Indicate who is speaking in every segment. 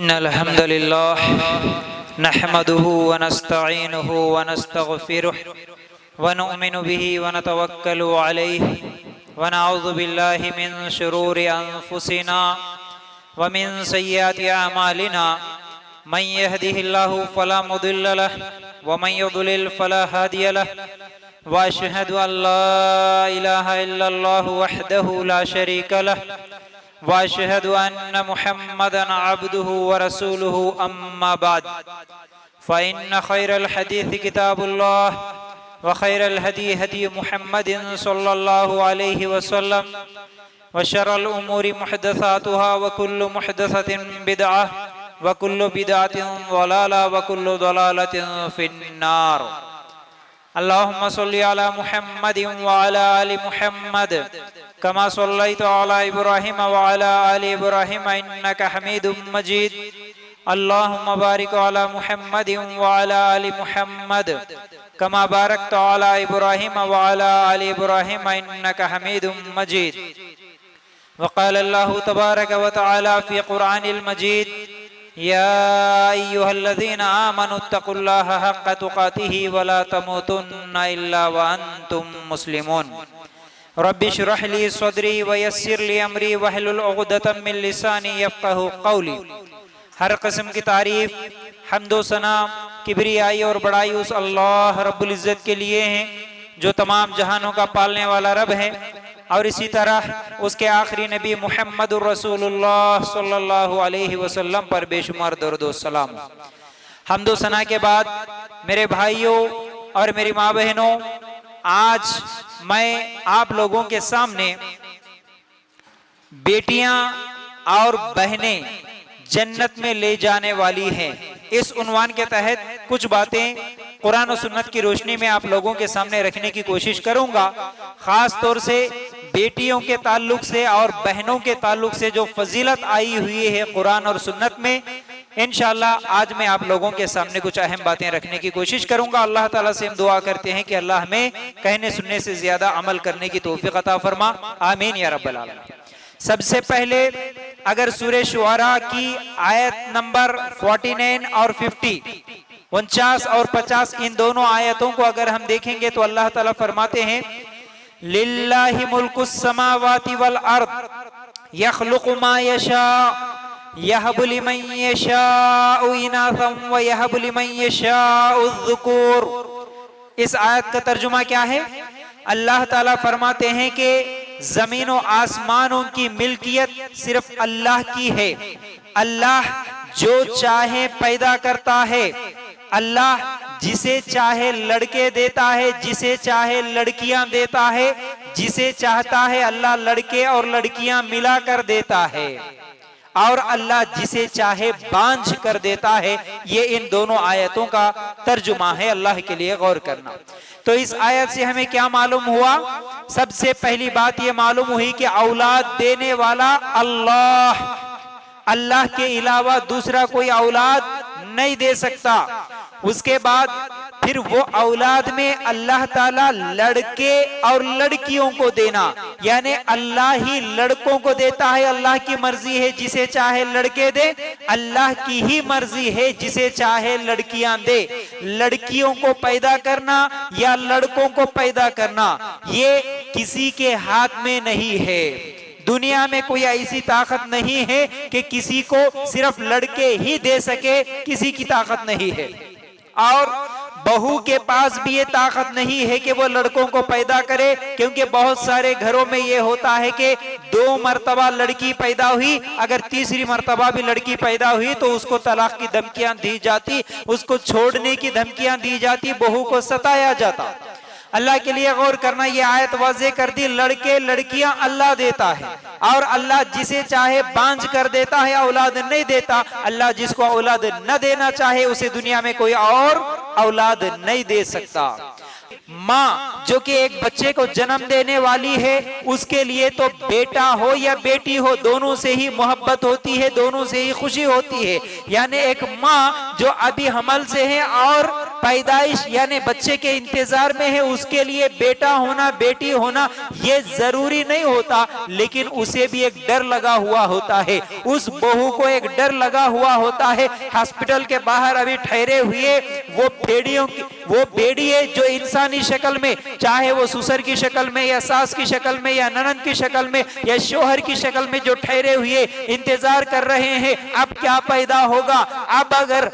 Speaker 1: इन्नल हम्दुलिल्लाह नहमदुहु व नस्तईनुहु व नस्तगफिरुह व नु'मिनु बिही व नतवक्कलु अलैहि व नऊज़ु बिल्लाहि मिन शुरूरि अनफुसिना व मिन सय्यिआति अमालिना मन यहदिहिल्लाहु फला मुदिल्ल लहु व मन युद्लिल फला हादिय लहु व अशहदु अन ला इलाहा इल्लल्लाहु वहदहु ला शरीका लहु वाशहदु अन्न मुहम्मदन अब्दुहु व रसूलुहु अम्मा बाद फ़इन्न खैरल हदीस किताबुल्लाह व खैरल हदी हदी मुहम्मदिन सल्लल्लाहु अलैहि वसल्लम व शर्रल उमूरि मुहदसातुहा व कुल्लु मुहदसतिन बिदअह व कुल्लु बिदअतिन ज़लाला व कुल्लु ज़लालतिन फिन्नार। अल्लाहुम्मा सल्लि अला मुहम्मदिन व अला आलि मुहम्मद कमा सल्लैतु अला इब्राहीम व अला आलि इब्राहीम इन्नका हमीदुम मजीद। अल्लाहुम्मा बारिक अला मुहम्मदिन व अला आलि मुहम्मद कमा बारकतु अला इब्राहीम व अला आलि इब्राहीम इन्नका हमीदुम मजीद। व क़ाल अल्लाहु तबारक व तआला फ़ी क़ुरआनिल मजीद या अय्युहल्लज़ीना आमनुत्तक़ुल्लाहा हक़्क़ तुक़ातिही व ला तमूतुन्ना इल्ला व अंतुम मुस्लिमून। रब्बि इश्रह ली सदरी व यस्सिर ली अमरी वहलुल उक़दतम मिन लिसानी यफ़क़हू क़ौली। हर किस्म की तारीफ, हम्दो सना, किबरियाई और बड़ाई उस अल्लाह रब्बुल इज़्ज़त के लिए हैं जो तमाम जहानों का पालने वाला रब है, और इसी तरह उसके आखिरी नबी मुहम्मदुर रसूलुल्लाह सल्लल्लाहु अलैहि वसल्लम पर बेशुमार दरूद व सलाम। हम्दो सना के बाद मेरे भाइयों और मेरी माँ बहनों, आज मैं आप लोगों के सामने बेटियां और बहनें जन्नत में ले जाने वाली हैं, इस उन्वान के तहत कुछ बातें कुरान और सुन्नत की रोशनी में आप लोगों के सामने रखने की कोशिश करूंगा। खास तौर से बेटियों के ताल्लुक से और बहनों के ताल्लुक से जो फजीलत आई हुई है कुरान और सुन्नत में, इंशाअल्लाह आज मैं आप लोगों के सामने कुछ अहम बातें रखने की कोशिश करूंगा। अल्लाह ताला से हम दुआ करते हैं कि अल्लाह हमें कहने सुनने से ज्यादा अमल करने की तौफीक अता फरमा, आमीन या रब्बल आलमीन। सबसे पहले अगर सूरह शुआरा की आयत नंबर 49 और 50, 49 और 50, इन दोनों आयतों को अगर हम देखेंगे तो अल्लाह ताला फरमाते हैं लिल्लाहि मुल्कुस समावाति वल अर्द यख्लुकु मा यशा यहबु लिमन यशाउ इनाथम व यहबु लिमन यशाउ ज़ुकूर। इस आयत का तर्जुमा क्या है? अल्लाह ताला फरमाते हैं कि जमीन और आसमानों की मिल्कियत सिर्फ अल्लाह की है। अल्लाह जो चाहे पैदा करता है। अल्लाह जिसे चाहे लड़के देता है, जिसे चाहे लड़कियां देता है, जिसे चाहता है अल्लाह लड़के और लड़कियां मिलाकर देता है, और अल्लाह जिसे चाहे बांझ कर देता है। ये इन दोनों आयतों का तर्जुमा है, अल्लाह के लिए गौर करना। तो इस आयत से हमें क्या मालूम हुआ? सबसे पहली बात ये मालूम हुई कि औलाद देने वाला अल्लाह, अल्लाह के अलावा दूसरा कोई औलाद नहीं दे सकता। उसके बाद फिर वो औलाद में अल्लाह ताला लड़के और लड़कियों को देना, यानी अल्लाह ही लड़कों को देता है, अल्लाह की मर्जी है जिसे चाहे लड़के दे, अल्लाह की ही मर्जी है जिसे चाहे लड़कियां दे। लड़कियों को पैदा करना या लड़कों को पैदा करना ये किसी के हाथ में नहीं है। दुनिया में कोई ऐसी ताकत नहीं है कि किसी को सिर्फ लड़के ही दे सके, किसी की ताकत नहीं है। और बहू के पास भी ये ताकत नहीं है कि वो लड़कों को पैदा करे, क्योंकि बहुत सारे घरों में ये होता है कि 2 मर्तबा लड़की पैदा हुई, अगर तीसरी मर्तबा भी लड़की पैदा हुई तो उसको तलाक की धमकियां दी जाती, उसको छोड़ने की धमकियां दी जाती, बहू को सताया जाता। अल्लाह के लिए गौर करना, ये आयत वाज़े कर दी, लड़के लड़कियां अल्लाह देता है, और अल्लाह जिसे चाहे बांझ कर देता है, औलाद नहीं देता। अल्लाह जिसको औलाद न देना चाहे उसे दुनिया में कोई और औलाद नहीं दे सकता। माँ जो कि एक बच्चे को जन्म देने वाली है, उसके लिए तो बेटा हो या बेटी हो, दोनों से ही मोहब्बत होती है, दोनों से ही खुशी होती है। यानी एक माँ जो अभी हमल से है और पैदाइश यानी बच्चे के इंतजार में है, उसके लिए बेटा होना बेटी होना ये जरूरी नहीं होता, लेकिन उसे भी एक डर लगा हुआ होता है, उस बहू को एक डर लगा हुआ होता है। हॉस्पिटल के बाहर अभी ठहरे हुए वो भेड़िए जो इंसानी शक्ल में, चाहे वो ससुर की शक्ल में या सास की शक्ल में या ननद की शक्ल में या शोहर की शक्ल में जो ठहरे हुए इंतजार कर रहे हैं अब क्या पैदा होगा। अब अगर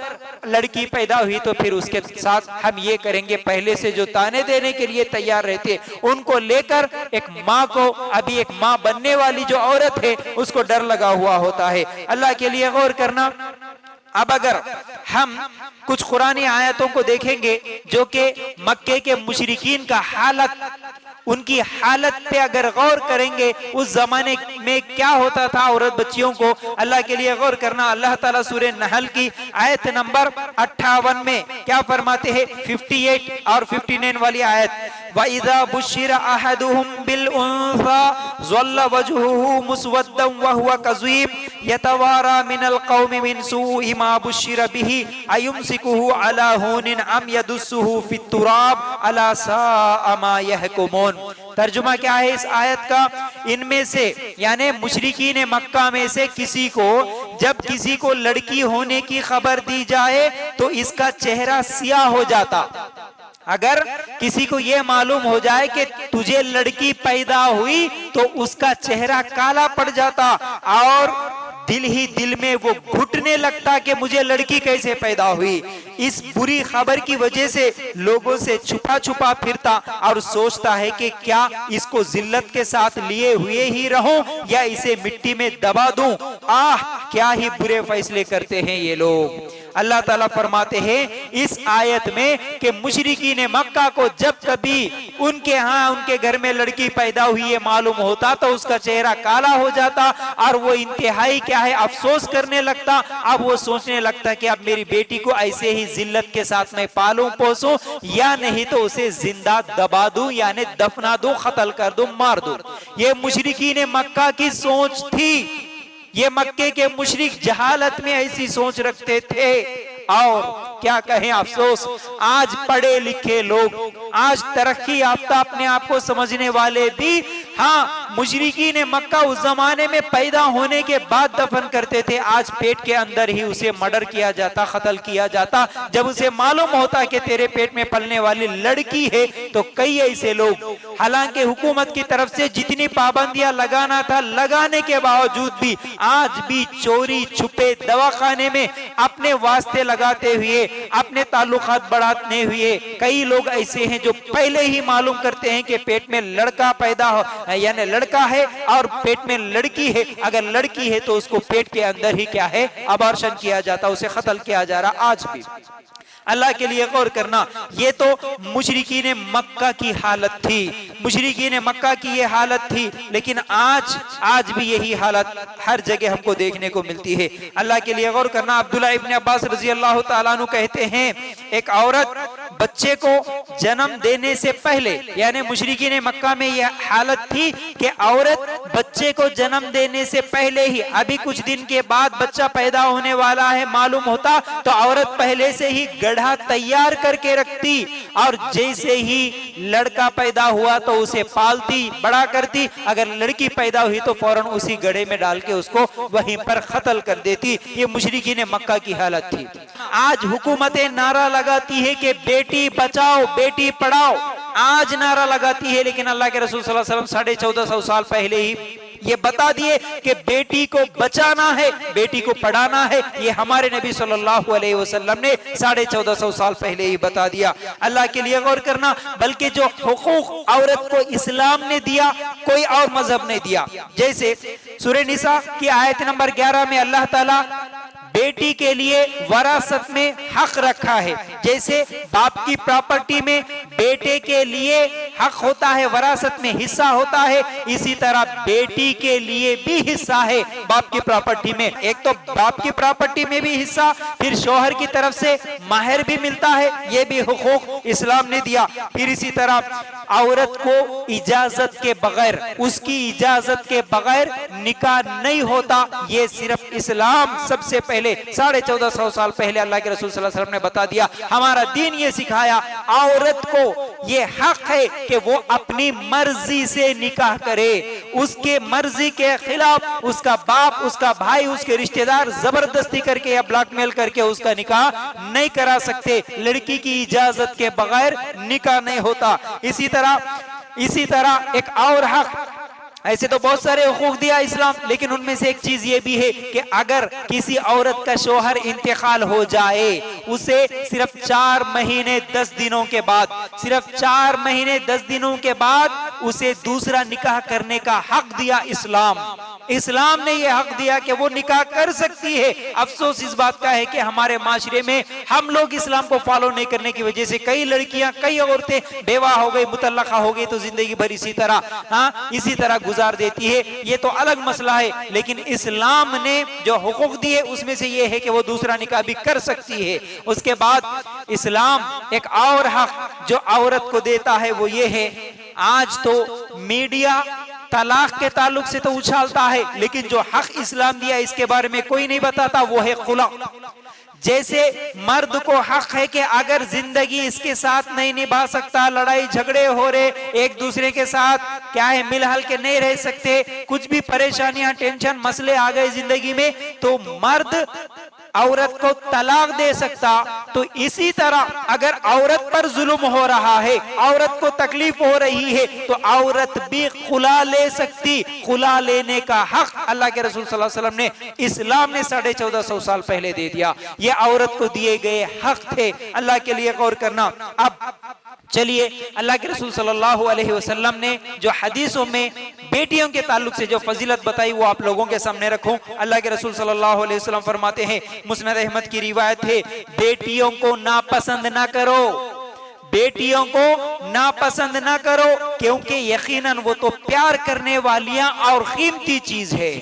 Speaker 1: लड़की पैदा हुई तो फिर उसके साथ हम ये करेंगे, पहले से जो ताने देने के लिए तैयार रहते उनको लेकर एक माँ को, अभी एक माँ बनने वाली जो औरत है उसको डर लगा हुआ होता है। अल्लाह के लिए गौर करना। अब अगर हम कुछ कुरानी आयतों को देखेंगे जो कि मक्के के मुशरिकीन का हालत, उनकी हालत पे अगर गौर करेंगे उस जमाने में क्या होता था औरत बच्चियों को, अल्लाह के लिए गौर करना। अल्लाह ताला सूरह नहल की आयत नंबर 58 में क्या फरमाते हैं, 58 और 59 वाली आयत, वइज़ा बुश्शिरा अहदुहुम बिल उन्सा ज़ल्ला वजहुहु मुस्वद्दन व हुवा कज़ीम यतवारा मिनल कौमि मिन सूइ मा बुश्शिरा बिही अयुमसिकुहु अला हुनिन अम यदुस्सुहु फित तुराब अला साअ मा यहकुमून। तर्जुमा क्या है इस आयत का, इनमें से यानी मुशरिकीन मक्का में से किसी को जब किसी को लड़की होने की खबर दी जाए तो इसका चेहरा सियाह हो जाता। अगर किसी को यह मालूम हो जाए कि तुझे लड़की पैदा हुई तो उसका चेहरा काला पड़ जाता और दिल ही दिल में वो घुटने लगता कि मुझे लड़की कैसे पैदा हुई। इस बुरी खबर की वजह से लोगों से छुपा छुपा फिरता और सोचता है कि क्या इसको जिल्लत के साथ लिए हुए ही रहूं या इसे मिट्टी में दबा दूं। आह, क्या ही बुरे फैसले करते हैं ये लोग। अल्लाह ताला फरमाते हैं इस आयत में कि मुशरिकीन मक्का को जब कभी उनके उनके घर में लड़की पैदा हुई है मालूम होता तो उसका चेहरा काला हो जाता और वो इंतहाई क्या है अफसोस करने लगता। अब वो सोचने लगता कि अब मेरी बेटी को ऐसे ही जिल्लत के साथ मैं पालूं पोसूं या नहीं तो उसे जिंदा दबा दूं यानी दफना दूं, कत्ल कर दूं, मार दूं। ये मुशरिकीन मक्का की सोच थी। ये मक्के के मुशरिक जहालत में ऐसी सोच रखते थे। और क्या कहें अफसोस, आज पढ़े लिखे लोग, आज तरक्की याफ्ता अपने आप को समझने वाले भी मुशरिकीन मक्का उस जमाने में पैदा होने के बाद दफन करते थे। आज पेट के अंदर ही उसे मर्डर किया जाता, कत्ल किया जाता। जब उसे मालूम होता कि तेरे पेट में पलने वाली लड़की है तो कई ऐसे लोग, हालांकि हुकूमत की तरफ से जितनी पाबंदियां लगाना था लगाने के बावजूद भी आज भी चोरी छुपे दवाखाने में अपने वास्ते लगाते हुए, अपने ताल्लुकात बढ़ाते हुए कई लोग ऐसे हैं जो पहले ही मालूम करते हैं कि पेट में लड़का पैदा हो यानी लड़का है और पेट में लड़की है। अगर लड़की है तो उसको पेट के अंदर ही क्या है अबॉर्शन किया जाता, उसे कत्ल किया जा रहा आज भी। अल्लाह के लिए गौर करना, ये तो मुशरिकीन मक्का की हालत थी, मुशरिकीन मक्का की ये हालत थी। लेकिन आज भी यही हालत हर जगह हमको देखने को मिलती है। अल्लाह के लिए गौर करना। अब्दुल्ला इब्न अब्बास रजी अल्लाह ताला अन्हु कहते हैं एक औरत बच्चे को जन्म देने से पहले यानी मुशरिकीन मक्का में यह हालत थी कि औरत बच्चे को जन्म देने से पहले ही, अभी कुछ दिन के बाद बच्चा पैदा होने वाला है मालूम होता तो औरत पहले से ही गड्ढा तैयार करके रखती और जैसे ही लड़का पैदा हुआ तो उसे पालती, बड़ा करती। अगर लड़की पैदा हुई तो फौरन उसी गड्ढे में डाल के उसको वहीं पर कत्ल कर देती। ये मुशरिकीन मक्का की हालत थी। आज हुकूमतें नारा लगाती है कि बेटी बचाओ बेटी पढ़ाओ, आज नारा लगाती है, लेकिन अल्लाह के रसूल सल्लल्लाहु अलैहि वसल्लम 1450 साल पहले ही ये बता दिए कि बेटी को बचाना है, बेटी को पढ़ाना है। ये हमारे नबी सल्लल्लाहु अलैहि वसल्लम ने 1450 साल पहले ही बता दिया। अल्लाह के लिए गौर करना, बल्कि जो हुकूक औरत को इस्लाम ने दिया कोई और मजहब ने दिया। जैसे सूरह निसा की आयत नंबर 11 में अल्लाह ताला बेटी के लिए वरासत में हक रखा है। जैसे बाप की प्रॉपर्टी में बेटे के लिए हक होता है, वरासत में हिस्सा होता है, इसी तरह बेटी के लिए भी हिस्सा है बाप की प्रॉपर्टी में। एक तो बाप की प्रॉपर्टी में भी हिस्सा, फिर शौहर की तरफ से माहर भी मिलता है, ये भी हुकूक इस्लाम ने दिया। फिर इसी तरह औरत को इजाजत के बगैर, उसकी इजाजत के बगैर निकाह नहीं होता, ये सिर्फ इस्लाम सबसे पहले पहले 1450 साल पहले अल्लाह के रसूल सल्लल्लाहु अलैहि वसल्लम ने बता दिया। हमारा दीन ये सिखाया औरत को ये हक है कि वो अपनी मर्जी से निकाह करे, उसके मर्जी के खिलाफ उसका बाप, उसका भाई, उसके रिश्तेदार जबरदस्ती करके या ब्लैकमेल करके उसका निकाह नहीं करा सकते। लड़की की इजाजत के बगैर निकाह नहीं होता। इसी तरह एक और हक, ऐसे तो बहुत सारे हुकूक दिया इस्लाम, लेकिन उनमें से एक चीज ये भी है कि अगर किसी औरत का शोहर इंतकाल हो जाए, उसे सिर्फ 4 महीने 10 दिनों के बाद, सिर्फ 4 महीने 10 दिनों के बाद उसे दूसरा निकाह करने का हक दिया इस्लाम। इस्लाम ने यह हक दिया कि वो निकाह कर सकती है। अफसोस इस बात का है कि हमारे माशरे में हम लोग इस्लाम को फॉलो नहीं करने की वजह से कई लड़कियां, कई औरतें बेवा हो गई, मुतल्लका हो गई, तो जिंदगी भर इसी तरह गुजार देती है। ये तो अलग मसला है, लेकिन इस्लाम ने जो हुकूक दिए उसमें से ये है कि वो दूसरा निकाह भी कर सकती है। उसके बाद इस्लाम एक और हक जो औरत को देता है वो ये है, आज तो मीडिया तलाक के ताल्लुक से तो उछालता है, लेकिन जो हक इस्लाम दिया इसके बारे में कोई नहीं बताता, वो है खुला। जैसे मर्द को हक है कि अगर जिंदगी इसके साथ नहीं निभा सकता, लड़ाई झगड़े हो रहे, एक दूसरे के साथ क्या है मिलहल के नहीं रह सकते, कुछ भी परेशानियां, टेंशन, मसले आ गए जिंदगी में, तो मर्द औरत को तलाक दे सकता। तो इसी तरह अगर औरत पर जुल्म हो रहा है, औरत को तकलीफ हो रही है, तो औरत भी खुला ले सकती। खुला लेने का हक अल्लाह के रसूल सल्लल्लाहु अलैहि वसल्लम ने, इस्लाम ने 1450 साल पहले दे दिया। ये औरत को दिए गए हक थे। अल्लाह के लिए गौर करना। अब चलिए, अल्लाह के रसूल सल्लल्लाहु अलैहि वसल्लम ने जो हदीसों में बेटियों के ताल्लुक से जो फजीलत बताई वो आप लोगों के सामने रखूं। अल्लाह के रसूल सल्लल्लाहु अलैहि वसल्लम फरमाते हैं, मुस्नद अहमद की रिवायत है, बेटियों को नापसंद ना करो, बेटियों को नापसंद ना करो, क्योंकि यकीनन वो तो प्यार करने वालियां और कीमती चीज है।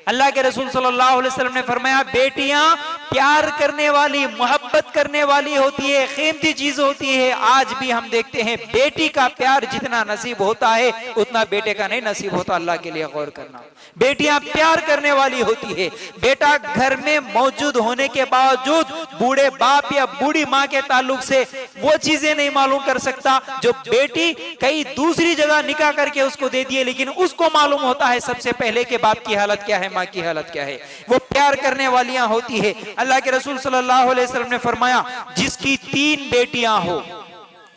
Speaker 1: अल्लाह के रसूल सल्लल्लाहु अलैहि वसल्लम ने फरमाया, बेटियां प्यार करने वाली, मोहब्बत करने वाली होती है, कीमती चीज होती है। आज भी हम देखते हैं बेटी का प्यार जितना नसीब होता है उतना बेटे का नहीं नसीब होता। अल्लाह के लिए गौर करना। बेटियां प्यार करने वाली होती है। बेटा घर में मौजूद होने के बावजूद बूढ़े बाप या बूढ़ी माँ के ताल्लुक से वो चीजें नहीं मालूम कर सकता जो बेटी कई दूसरी जगह निकाह करके उसको दे दिए, लेकिन उसको मालूम होता है सबसे पहले के बाप की हालत क्या है, माँ की हालत क्या है। वो प्यार करने वालियां होती है। अल्लाह के रसूल सल्लल्लाहु अलैहि वसल्लम ने फरमाया, जिसकी 3 बेटियां हो,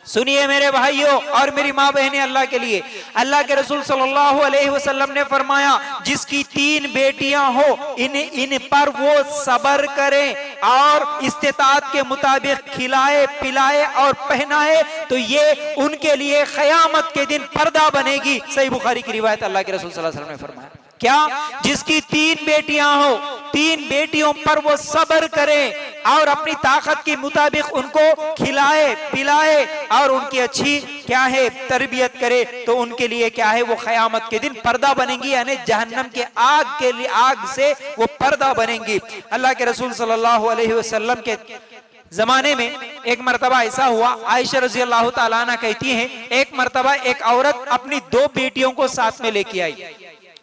Speaker 1: सुनिए मेरे भाइयों और मेरी माँ बहनें, अल्लाह के लिए, अल्लाह के रसूल सल्लल्लाहु अलैहि वसल्लम ने फरमाया, जिसकी 3 बेटियां हो, इन पर वो सब्र करे और इस्तिताअत के मुताबिक खिलाए, पिलाए और पहनाए, तो ये उनके लिए क़यामत के दिन पर्दा बनेगी। सही बुखारी की रिवायत, अल्लाह के रसूल सल्लल्लाहु अलैहि वसल्लम ने फरमाया, क्या? जिसकी 3 बेटियां हो, 3 बेटियों पर वो सब्र करे और अपनी ताकत के मुताबिक उनको खिलाए, पिलाए और उनकी अच्छी क्या है तरबियत करे, तो उनके लिए क्या है, वो क़यामत के दिन पर्दा बनेंगी, यानी जहन्नम के आग से वो पर्दा बनेंगी। अल्लाह के रसूल सल्लल्लाहु अलैहि वसल्लम के जमाने में एक मर्तबा ऐसा हुआ, आयशा रज़ी अल्लाह ताला अन्हा कहती हैं, एक मर्तबा एक औरत अपनी 2 बेटियों को साथ में लेके आई,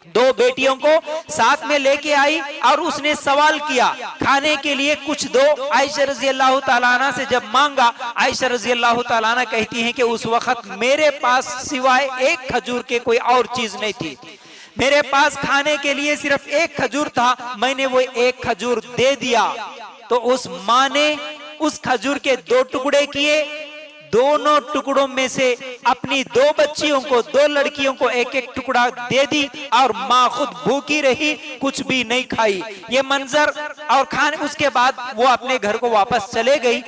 Speaker 1: 2 बेटियों को साथ में लेके आई और उसने सवाल किया खाने के लिए कुछ दो। आयशा रज़ी अल्लाह ताला अन्हा से जब मांगा, आयशा रज़ी अल्लाह ताला अन्हा कहती हैं कि उस वक्त मेरे पास सिवाय एक खजूर के कोई और चीज नहीं थी, मेरे पास खाने के लिए सिर्फ एक खजूर था, मैंने वो एक खजूर दे दिया। तो उस माँ ने उस खजूर के 2 टुकड़े किए, दोनों टुकड़ों में से अपनी 2 बच्चियों को, 2 लड़कियों को एक एक टुकड़ा दे दी और माँ खुद भूखी रही, कुछ भी नहीं खाई। ये मंजर और खाने, उसके बाद वो अपने घर को वापस चले गई।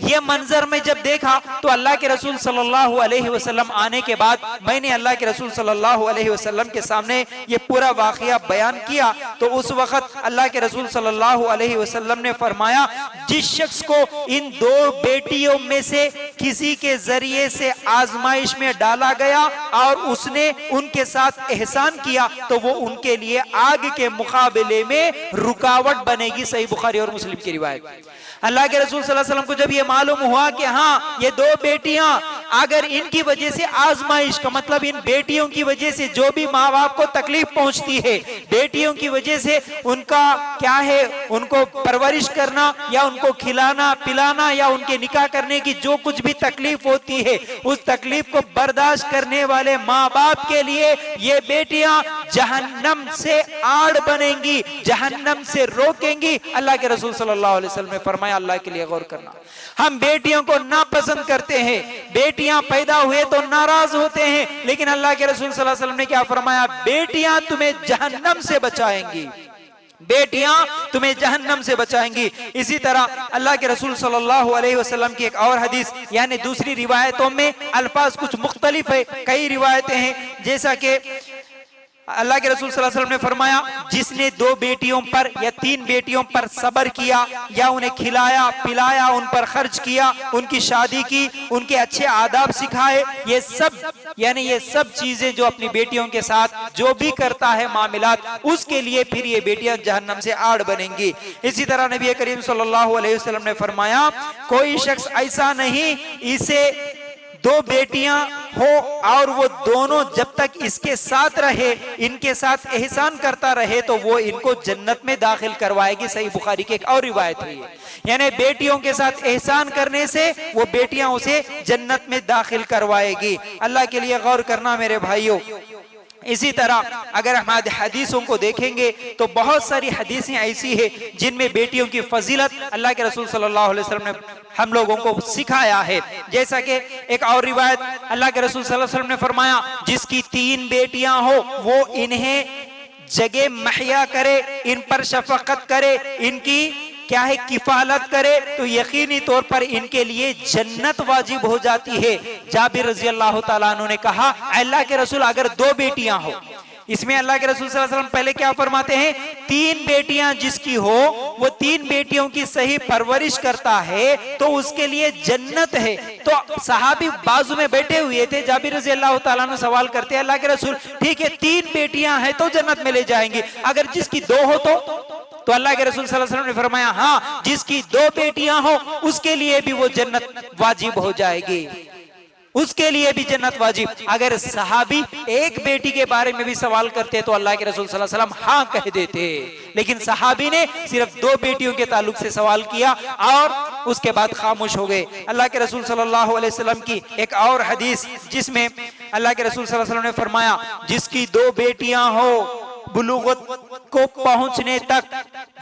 Speaker 1: ये मंजर में जब देखा तो अल्लाह के रसूल सल्लल्लाहु अलैहि वसल्लम आने के बाद मैंने अल्लाह के रसूल सल्लल्लाहु अलैहि वसल्लम के सामने ये पूरा वाकया बयान किया। तो उस वक्त अल्लाह के रसूल सल्लल्लाहु अलैहि वसल्लम ने फरमाया, जिस शख्स को इन 2 बेटियों में से किसी के जरिए से आजमाइश में डाला गया और उसने उनके साथ एहसान किया, तो वो उनके लिए आग के मुकाबले में रुकावट बनेगी। सही बुखारी और मुस्लिम की रिवायत। अल्लाह के रसूल सल्लल्लाहु अलैहि वसल्लम को जब ये मालूम हुआ कि हाँ ये दो बेटियां, अगर इनकी वजह से आजमाइश का मतलब इन बेटियों की वजह से जो भी माँ बाप को तकलीफ पहुंचती है, बेटियों की वजह से उनका क्या है, उनको परवरिश करना या उनको खिलाना पिलाना या उनके निकाह करने की जो कुछ भी तकलीफ होती है, उस तकलीफ को बर्दाश्त करने वाले माँ बाप के लिए ये बेटियां जहन्नम से आड़ बनेंगी, जहन्नम से रोकेंगी। अल्लाह के रसूल सल्लल्लाहु अलैहि वसल्लम ने फरमाया, अल्लाह के लिए गौर करना, हम बेटियों को नापसंद करते हैं, बेटियां पैदा हुए तो नाराज होते हैं, लेकिन अल्लाह के रसूल सल्लल्लाहु अलैहि वसल्लम ने क्या फरमाया, बेटियां तुम्हें जहन्नम से बचाएंगी, बेटियां तुम्हें जहन्नम से बचाएंगी। इसी तरह अल्लाह के रसूल सल्लल्लाहु अलैहि वसल्लम की एक और हदीस यानी दूसरी रिवायतों में अल्फाज कुछ मुख्तलिफ है, कई रिवायतें हैं, जैसा कि अल्लाह के रसूल सल्लल्लाहु अलैहि वसल्लम ने फरमाया, जिसने दो बेटियों पर या तीन बेटियों पर सब्र किया या उन्हें खिलाया पिलाया, उन पर खर्च किया, उनकी शादी की, उनके अच्छे आदाब सिखाए, ये सब यानी ये सब चीजें जो अपनी बेटियों के साथ जो भी करता है मामलात, उसके लिए फिर ये बेटियां जहन्नम से आड़ बनेंगी। इसी तरह नबी करीम सल्लल्लाहु अलैहि वसल्लम ने फरमाया, कोई शख्स ऐसा नहीं इसे दो बेटियां हो और वो दोनों जब तक इसके साथ रहे, इनके साथ एहसान करता रहे तो वो इनको जन्नत में दाखिल करवाएगी। सही बुखारी की एक और रिवायत हुई है, यानी बेटियों के साथ एहसान करने से वो बेटियां उसे जन्नत में दाखिल करवाएगी। अल्लाह के लिए गौर करना मेरे भाइयों। इसी तरह अगर हमारे हदीसों को देखेंगे तो बहुत सारी हदीसें ऐसी है जिनमें बेटियों की फजीलत अल्लाह के रसूल सल्लल्लाहु अलैहि वसल्लम ने हम लोगों को सिखाया है। जैसा कि एक और रिवायत अल्लाह के रसूल सल्लल्लाहु अलैहि वसल्लम ने फरमाया, जिसकी तीन बेटियां हो वो इन्हें जगह मुहैया करे, इन पर शफकत करे, इनकी क्या है किफालत करे, तो यकीनी तौर पर इनके लिए जन्नत वाजिब हो जाती है। जाबिर रजी अल्लाह ताला अन्हु ने कहा, अल्लाह के रसूल अगर दो बेटियां हो, इसमें अल्लाह के रसूल सल्लल्लाहु अलैहि वसल्लम पहले क्या फरमाते हैं, तीन बेटियां जिसकी हो वो तीन बेटियों की सही परवरिश करता है तो उसके लिए जन्नत है। तो सहाबी बाजू में बैठे हुए थे, जाबिर रजी अल्लाह ताला अन्हु सवाल करते हैं, अल्लाह के रसूल ठीक है तीन बेटियां हैं तो जन्नत में ले जाएंगे, अगर जिसकी दो हो तो अल्लाह के रसूल सल्लल्लाहु अलैहि वसल्लम ने फरमाया, हाँ जिसकी दो बेटियां हो उसके लिए भी वो जन्नत वाजिब हो जाएगी, उसके लिए भी जन्नत वाजिब। अगर सहाबी एक बेटी के बारे में भी सवाल करते तो अल्लाह के रसूल सल्लल्लाहु अलैहि वसल्लम हाँ कह देते, लेकिन सहाबी ने सिर्फ दो बेटियों के ताल्लुक से सवाल किया और उसके बाद खामोश हो गए। अल्लाह के रसूल सल्लल्लाहु अलैहि वसल्लम की एक और हदीस जिसमें अल्लाह के रसूल सल्लल्लाहु अलैहि वसल्लम ने फरमाया, जिसकी दो बेटियां हो बुलूगत को पहुंचने तक,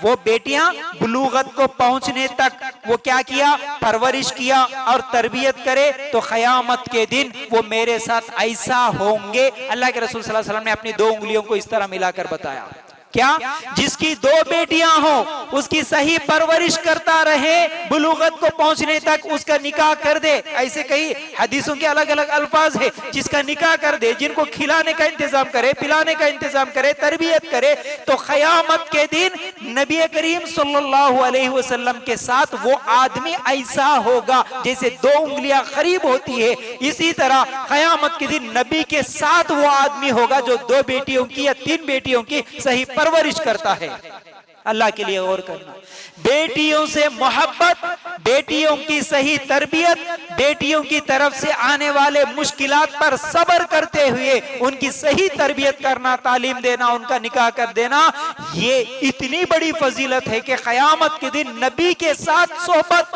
Speaker 1: वो बेटियां बुलूगत को पहुंचने तक वो क्या किया, परवरिश किया और तरबियत करे तो क़यामत के दिन वो मेरे साथ ऐसा होंगे। अल्लाह के रसूल सल्लल्लाहु अलैहि वसल्लम ने अपनी दो उंगलियों को इस तरह मिलाकर बताया, क्या, जिसकी दो बेटियां हो उसकी सही परवरिश करता रहे बुलूगत को पहुंचने तक, उसका निकाह कर दे, ऐसे कई हदीसों के अलग अलग अल्फाज है, जिसका निकाह कर दे, जिनको खिलाने का इंतजाम करे पिलाने का इंतजाम करे तरबियत करे, तो क़यामत के दिन नबी करीम सल्लल्लाहु अलैहि वसल्लम के साथ वो आदमी ऐसा होगा जैसे दो उंगलियां करीब होती है। इसी तरह क़यामत के दिन नबी के साथ वो आदमी होगा जो दो बेटियों की या तीन बेटियों की सही परवरिश करता है। अल्लाह के लिए गौर करना, बेटियों से मोहब्बत, बेटियों की सही तरबियत, बेटियों की तरफ से आने वाले मुश्किलात पर सब्र करते हुए उनकी सही तरबियत करना, तालीम देना, उनका निकाह कर देना, ये इतनी बड़ी फजीलत है कि क़यामत के दिन नबी के साथ सोहबत,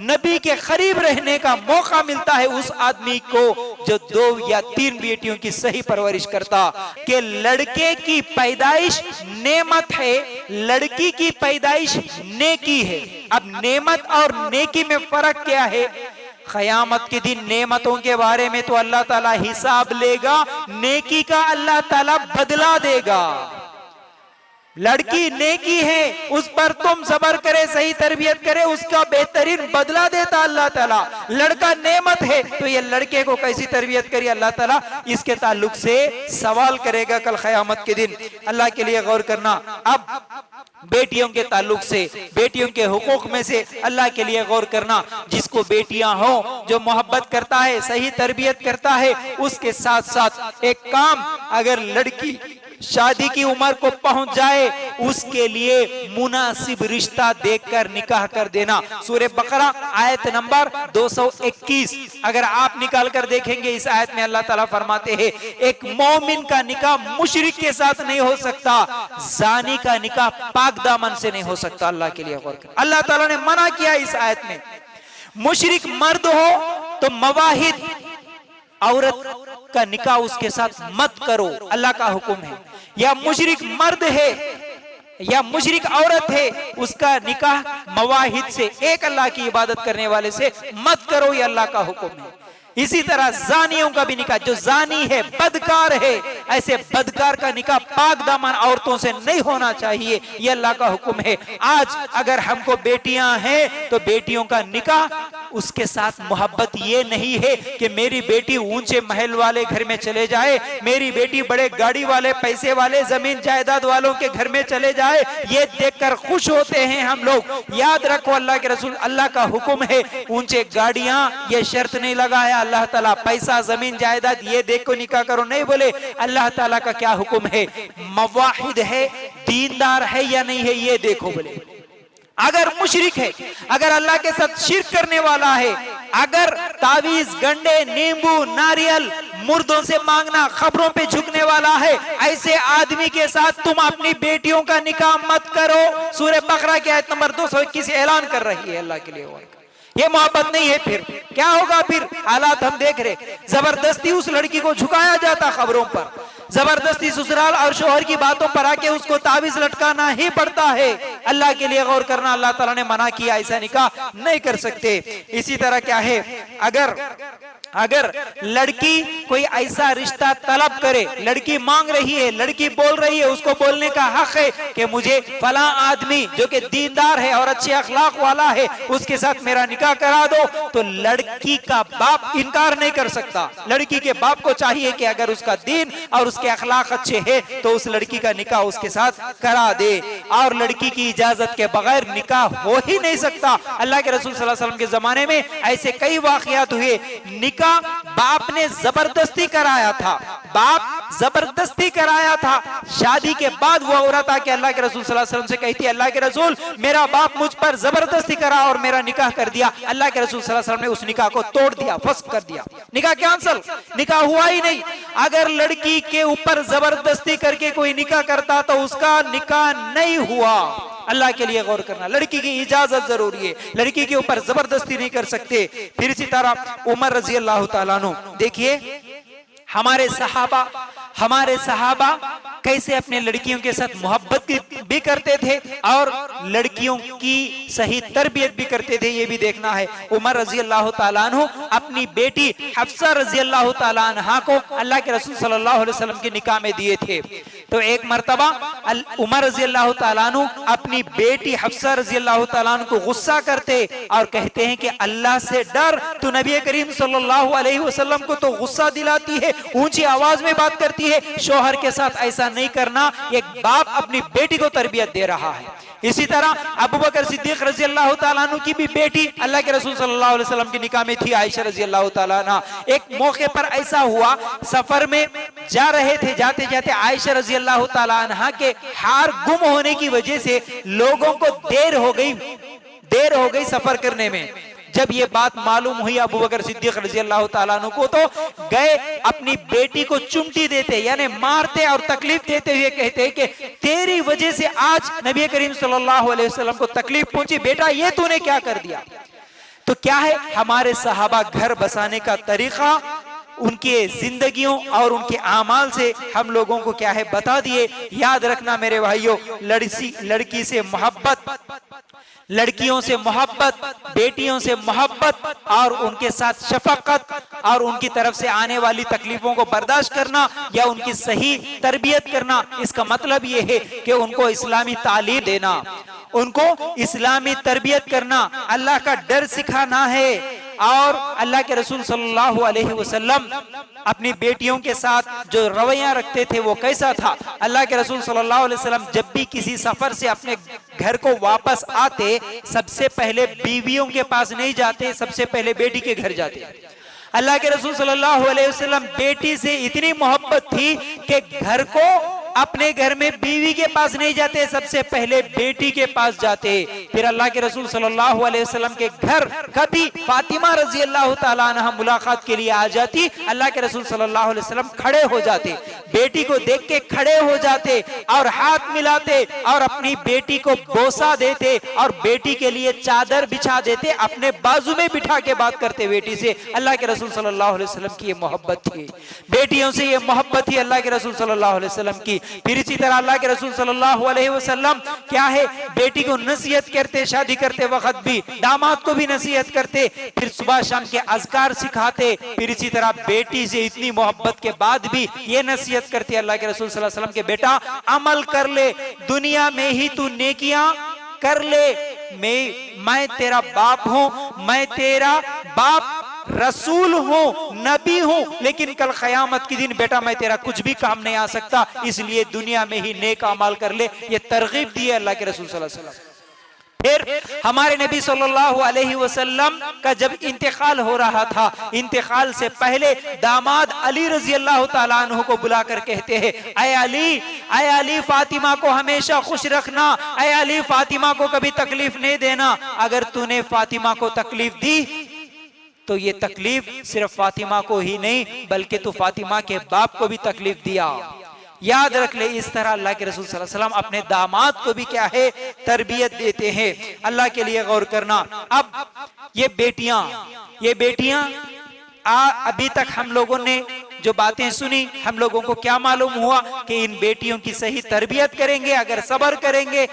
Speaker 1: नबी के करीब रहने का मौका मिलता है उस आदमी को जो दो या तीन बेटियों की सही परवरिश करता। कि लड़के की पैदाइश नेमत है, लड़की की पैदाइश नेकी है। अब नेमत और नेकी में फर्क क्या है? क़यामत के दिन नेमतों के बारे में तो अल्लाह ताला हिसाब लेगा, नेकी का अल्लाह ताला बदला देगा। लड़की नेकी है, उस पर तुम सब्र करे, सही तरबियत करे, उसका बेहतरीन बदला देता अल्लाह ताला। लड़का नेमत है तो ये लड़के को कैसी तरबियत करी अल्लाह ताला इसके ताल्लुक से सवाल करेगा कल क़यामत के दिन। अल्लाह के लिए गौर करना। अब बेटियों के ताल्लुक से, बेटियों के हुकूक में से अल्लाह के लिए गौर करना, जिसको बेटियां हो, जो मोहब्बत करता है, सही तरबियत करता है, उसके साथ साथ एक काम अगर लड़की शादी की उम्र को पहुंच जाए उसके लिए मुनासिब रिश्ता देखकर निकाह कर देना। सूरह बकरा आयत नंबर 221 अगर आप निकाल कर देखेंगे, इस आयत में अल्लाह ताला फरमाते हैं एक मोमिन का निकाह मुशरिक के साथ नहीं हो सकता, जानी का निकाह पाक दामन से नहीं हो सकता। अल्लाह के लिए गौर करें, अल्लाह ताला ने मना किया इस आयत में। मुशरिक मर्द हो तो मवाहिद औरत का निकाह उसके साथ मत करो, अल्लाह का हुक्म है। या मुशरिक मर्द है या मुशरिक औरत है, उसका निकाह मवाहिद से, एक अल्लाह की इबादत करने वाले से मत करो, ये अल्लाह का हुक्म है। इसी तरह जानियों का भी निकाह, जो जानी है, बदकार है, ऐसे बदकार का निकाह पाक दामन औरतों से नहीं होना चाहिए, ये अल्लाह का हुक्म है। आज अगर हमको बेटियां हैं तो बेटियों का निकाह उसके साथ मोहब्बत ये नहीं है कि मेरी बेटी ऊंचे महल वाले घर में चले जाए, मेरी बेटी बड़े गाड़ी वाले, पैसे वाले, जमीन जायदाद वालों के घर में चले जाए, ये देखकर खुश होते हैं हम लोग। याद रखो अल्लाह के रसूल, अल्लाह का हुक्म है ऊंचे गाड़ियां, ये शर्त नहीं लगाया अल्लाह ताला, पैसा जमीन जायदाद ये देख को निकाह करो नहीं बोले। अल्लाह ताला का क्या हुक्म है, मवाहिद है, दीनदार है या नहीं है ये देखो बोले। अगर मुशरिक है, अगर अल्लाह के साथ शिर्क करने वाला है, अगर तावीज, गंडे, नींबू, नारियल मुर्दों से मांगना, खबरों पे झुकने वाला है, ऐसे आदमी के साथ तुम अपनी बेटियों का निकाह मत करो। सूरह बकरा की आयत नंबर 221 ऐलान कर रही है अल्लाह के लिए। ये मोहब्बत नहीं है। फिर क्या होगा, फिर हालात हम देख रहे, जबरदस्ती उस लड़की को झुकाया जाता खबरों पर, जबरदस्ती ससुराल और शोहर की बातों पर आके उसको तावीज लटकाना ही पड़ता है। अल्लाह के लिए गौर करना, अल्लाह ताला ने मना किया, ऐसा निकाह नहीं कर सकते। इसी तरह क्या है, अगर लड़की कोई ऐसा रिश्ता तलब करे, लड़की मांग रही है, लड़की बोल रही है, उसको बोलने का हक है कि मुझे फला आदमी जो कि दीनदार है और अच्छे अखलाक वाला है उसके साथ मेरा निकाह करा दो, तो लड़की का बाप इनकार नहीं कर सकता। लड़की के बाप को चाहिए कि अगर उसका दीन और उसके अखलाक अच्छे है तो उस लड़की का निकाह उसके साथ करा दे, और लड़की की इजाजत के बगैर निकाह हो ही नहीं सकता। अल्लाह के रसूल सल्लल्लाहु अलैहि वसल्लम के जमाने में ऐसे कई वाकयात हुए, निकाह बाप ने जबरदस्ती कराया था, बाप जबरदस्ती कराया था। शादी के बाद वो औरत आके अल्लाह के रसूल सल्लल्लाहु अलैहि वसल्लम से कहती है, अल्लाह के रसूल मेरा बाप मुझ पर जबरदस्ती करा और मेरा निकाह कर दिया। अल्लाह के रसूल सल्लल्लाहु अलैहि वसल्लम ने उस निकाह को तोड़ दिया, फस्ख कर दिया, निकाह कैंसल, निकाह हुआ ही नहीं। अगर लड़की के ऊपर जबरदस्ती करके कोई निकाह करता तो उसका निकाह नहीं हुआ। अल्लाह के लिए गौर करना, लड़की की इजाजत जरूरी है, लड़की के ऊपर जबरदस्ती नहीं कर सकते। फिर इसी तरह उमर रजी अल्लाह ताला अन्हु, देखिए हमारे सहाबा कैसे अपने लड़कियों के साथ मोहब्बत भी करते थे और लड़कियों की सही तरबियत भी करते थे, ये भी देखना है। उमर रजी अल्लाह ताला अन्हु अपनी बेटी हफ्सा रजी अल्लाह ताला अन्हा को अल्लाह के रसूल सल्लल्लाहु अलैहि वसल्लम के निकाह में दिए थे। तो एक मर्तबा उमर रजी अल्लाह ताला अन्हु अपनी बेटी हफ्सा रजी अल्लाह ताला अन्हा को गुस्सा करते और कहते हैं कि अल्लाह से डर, तू नबी करीम सल्लल्लाहु अलैहि वसल्लम को तो गुस्सा दिलाती है, ऊंची आवाज में बात करती है, शोहर के साथ ऐसा नहीं करना। एक बाप अपनी बेटी को तरबियत दे रहा है। इसी तरह अबू बकर सिद्दीक रजी अल्लाह ताला अन्हु की भी बेटी अल्लाह के रसूल सल्लल्लाहु अलैहि वसल्लम के निकाह में थी, आयशा रजी अल्लाह ताला अन्हा। एक मौके पर ऐसा हुआ, सफर में जा रहे थे, जाते जाते आयशा रजी अल्लाह ताला अन्हा के हार गुम होने की वजह से लोगों को देर हो गई सफर करने में। जब ये बात मालूम हुई अबू बकर सिद्दीक रजी अल्लाह ताला अन्हु को, तो गए अपनी बेटी को चुमटी देते यानी मारते और तकलीफ देते हुए कहते कि तेरी वजह से आज नबी करीम सल्लल्लाहु अलैहि वसल्लम को तकलीफ पहुंची, बेटा ये तूने क्या कर दिया। तो क्या है, हमारे सहाबा घर बसाने का तरीका उनके जिंदगियों और उनके आमाल से हम लोगों को क्या है बता दिए। याद रखना मेरे भाइयों, लड़की से मोहब्बत, लड़कियों से मोहब्बत, बेटियों से मोहब्बत और उनके साथ शफकत और उनकी तरफ से आने वाली तकलीफों को बर्दाश्त करना या उनकी सही तरबियत करना, इसका मतलब ये है कि उनको इस्लामी तालीम देना, उनको इस्लामी तरबियत करना, अल्लाह का डर सिखाना है। और अल्लाह के रसूल सल्लल्लाहु अलैहि वसल्लम अपनी बेटियों के साथ जो रवैया रखते थे वो कैसा था। अल्लाह के रसूल सल्लल्लाहु अलैहि वसल्लम जब भी किसी सफर से अपने घर को वापस आते, सबसे पहले बीवियों के पास नहीं जाते, सबसे पहले बेटी के घर जाते। अल्लाह के रसूल सल्लल्लाहु अलैहि वसल्लम बेटी से इतनी मोहब्बत थी कि घर को अपने घर में बीवी के पास नहीं जाते, सबसे पहले बेटी के पास जाते। फिर अल्लाह के रसूल सल्लल्लाहु अलैहि वसल्लम के घर कभी फातिमा रजी अल्लाह ताला अन्हा मुलाकात के लिए आ जाती, अल्लाह के रसूल सल्लल्लाहु अलैहि वसल्लम खड़े हो जाते, बेटी को देख के खड़े हो जाते और हाथ मिलाते और अपनी बेटी को बोसा देते और बेटी के लिए चादर बिछा देते, अपने बाजू में बिठा के बात करते बेटी से। अल्लाह के रसूल सल्लल्लाहु अलैहि वसल्लम की ये मोहब्बत थी, बेटियों से ये मोहब्बत थी अल्लाह के रसूल सल्लल्लाहु अलैहि वसल्लम की। फिर इसी तरह अल्लाह के रसूल सल्लल्लाहु अलैहि वसल्लम क्या है, बेटी को नसीहत करते, शादी करते वक्त भी दामाद को भी नसीहत करते, फिर सुबह शाम के अज़कार सिखाते। फिर इसी तरह बेटी से इतनी मोहब्बत के बाद भी ये नसीहत करते अल्लाह के रसूल सल्लल्लाहु अलैहि वसल्लम के, बेटा अमल कर ले, दुनिया में ही तू नेकियां कर ले, मैं तेरा बाप हूं, मैं तेरा बाप रसूल हूं, नबी हूं, लेकिन कल क़यामत के दिन बेटा मैं तेरा कुछ भी काम नहीं आ सकता, इसलिए दुनिया में ही नेक अमाल कर ले। ये तरगीब दी है अल्लाह के रसूल सल्लल्लाहु अलैहि वसल्लम। फिर हमारे नबी सल्लल्लाहु अलैहि वसल्लम का जब इंतकाल हो रहा था, इंतकाल से पहले दामाद अली रजी अल्लाह ताला अन्हु को बुलाकर कहते हैं, ऐ अली फातिमा को हमेशा खुश रखना, ऐ अली फातिमा को कभी तकलीफ नहीं देना, अगर तूने फातिमा को तकलीफ दी तो ये तकलीफ सिर्फ फातिमा को ही नहीं बल्कि तू फातिमा के बाप को भी तकलीफ दिया। याद रख ले, इस तरह अल्लाह के रसूल सल्लल्लाहु अलैहि वसल्लम अपने दामाद को भी क्या है, तरबियत देते हैं। अल्लाह के लिए गौर करना। अब ये बेटियां अभी तक हम लोगों ने जो बातें सुनी, हम लोगों को क्या मालूम हुआ कि इन बेटियों की सही तरबियत करेंगे, अगर सब्र करेंगे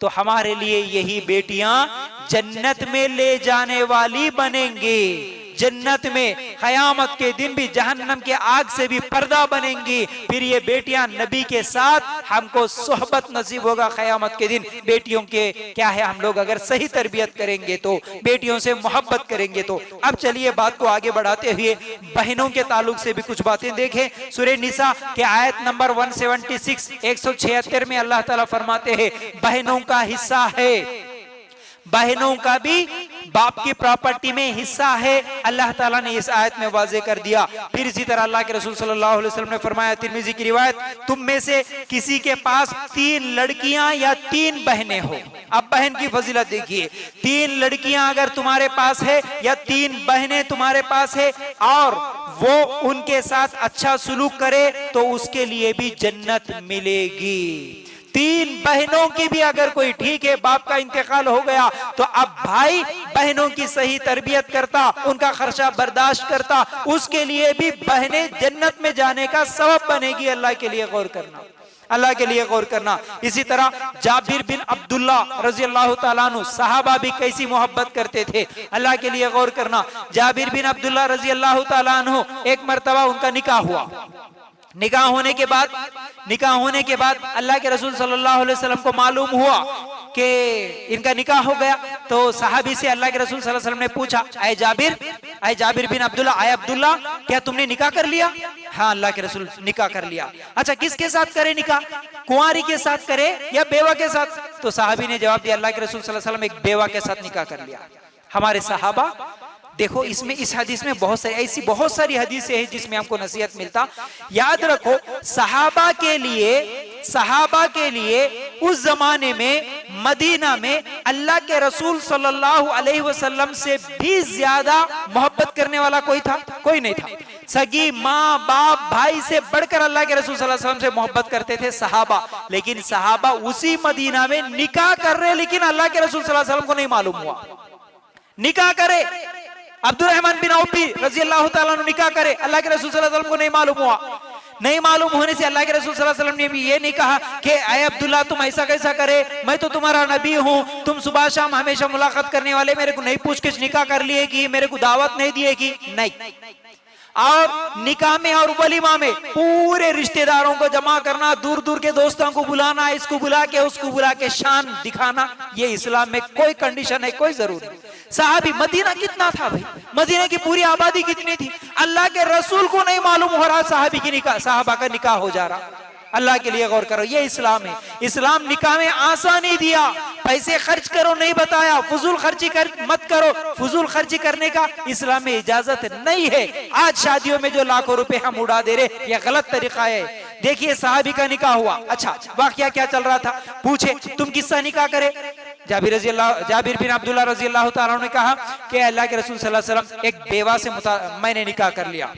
Speaker 1: तो हमारे लिए यही बेटियां जन्नत में ले जाने वाली बनेंगी। जन्नत में क़यामत के दिन भी जहन्नम के आग से भी पर्दा बनेंगी। फिर ये बेटियां नबी के साथ हमको सोहबत नसीब होगा क़यामत के दिन। बेटियों के क्या है, हम लोग अगर सही तरबियत करेंगे तो, बेटियों से मोहब्बत करेंगे तो। अब चलिए बात को आगे बढ़ाते हुए बहनों के ताल्लुक से भी कुछ बातें देखें। सूरह निसा के आयत नंबर 176 176 में अल्लाह ताला फरमाते हैं, बहनों का हिस्सा है, बहनों का भी बाप की प्रॉपर्टी में हिस्सा है। अल्लाह ताला ने इस आयत में वाज़े कर दिया। फिर इसी तरह अल्लाह के रसूल सल्लल्लाहु अलैहि वसल्लम ने फरमाया, तिर्मिज़ी की रिवायत, तुम में से किसी के पास 3 लड़कियां या 3 बहनें हो। अब बहन की फजीलत देखिए, 3 लड़कियां अगर तुम्हारे पास है या 3 बहनें तुम्हारे पास है और वो उनके साथ अच्छा सुलूक करे तो उसके लिए भी जन्नत मिलेगी। 3 बहनों की भी अगर कोई, ठीक है बाप का इंतकाल हो गया तो अब भाई बहनों की सही तरबियत करता, उनका खर्चा बर्दाश्त करता, उसके लिए भी बहनें जन्नत में जाने का सबब बनेगी। अल्लाह के लिए गौर करना, अल्लाह के लिए गौर करना। इसी तरह जाबिर बिन अब्दुल्ला रजी अल्लाह ताला अन्हु, सहाबा भी कैसी मोहब्बत करते थे, अल्लाह के लिए गौर करना। जाबिर बिन अब्दुल्ला रजी अल्लाह ताला अन्हु, एक मर्तबा उनका निकाह हुआ। निकाह होने के बाद अल्लाह के रसूल सल्लल्लाहु अलैहि वसल्लम को मालूम हुआ कि इनका निकाह हो गया, तो सहाबी से अल्लाह के रसूल सल्लल्लाहु अलैहि वसल्लम ने पूछा, ऐ जाबिर बिन अब्दुल्ला, आय अब्दुल्ला, क्या तुमने निकाह कर लिया? हाँ अल्लाह के रसूल, निकाह कर लिया। अच्छा, किसके साथ करे निकाह, कुंवारी के साथ करे या बेवा के साथ? तो सहाबी ने जवाब दिया, अल्लाह के रसूल सल्लल्लाहु अलैहि वसल्लम एक बेवा के साथ निकाह कर लिया। हमारे सहाबा देखो, इसमें इस हदीस में बहुत सारी हदीसें हैं जिसमें हमको नसीहत मिलता। याद रखो, सहाबा के लिए उस जमाने में मदीना में अल्लाह के रसूल सल्लल्लाहु अलैहि वसल्लम से भी ज्यादा मोहब्बत करने वाला कोई था? कोई नहीं था। सगी माँ बाप भाई से बढ़कर अल्लाह के रसूल सल्लल्लाहु अलैहि वसल्लम से मोहब्बत करते थे सहाबा। लेकिन सहाबा उसी मदीना में निकाह कर रहे, लेकिन अल्लाह के रसूल सल्लल्लाहु अलैहि वसल्लम को नहीं मालूम हुआ। निकाह करे, अब्दुर्रहमान बिन औफ रजी अल्लाह ताला अन्हु निकाह करे, अल्लाह के रसूल सल्लल्लाहु अलैहि वसल्लम को नहीं मालूम हुआ। नहीं मालूम होने से अल्लाह के रसूल सल्लल्लाहु अलैहि वसल्लम ने भी ये नहीं कहा कि ऐ अब्दुल्ला तुम ऐसा कैसा करे, मैं तो तुम्हारा नबी हूँ, तुम सुबह शाम हमेशा मुलाकात करने वाले, मेरे को नहीं पूछ के निकाह कर लिए कि मेरे को दावत नहीं दिए कि नहीं। और निकाह में और वलीमा में पूरे रिश्तेदारों को जमा करना, दूर दूर के दोस्तों को बुलाना, इसको बुला के उसको बुला के शान दिखाना, ये इस्लाम में कोई कंडीशन है, कोई जरूरी नहीं। साहबी, मदीना कितना था भाई, मदीना की पूरी आबादी कितनी थी, अल्लाह के रसूल को नहीं मालूम हो रहा साहबी की निकाह, साहबा का निकाह हो जा रहा। अल्लाह के लिए गौर करो, ये इस्लाम है। इस्लाम निकाह में आसानी दिया, पैसे खर्च करो नहीं बताया, फजूल खर्ची मत करो, फजूल खर्ची करने का इस्लाम में इजाजत नहीं है। आज शादियों में जो लाखों रुपए हम उड़ा दे रहे, यह गलत तरीका है। देखिए साहबी का निकाह हुआ, अच्छा वाकया क्या चल रहा था, पूछे तुम किसका निकाह करे? जाबिर बिन अब्दुल्लाह रजी अल्लाह तआला ने कहा कि अल्लाह के रसूल सल्लल्लाहु अलैहि वसल्लम एक बेवा से मैंने निकाह कर लिया,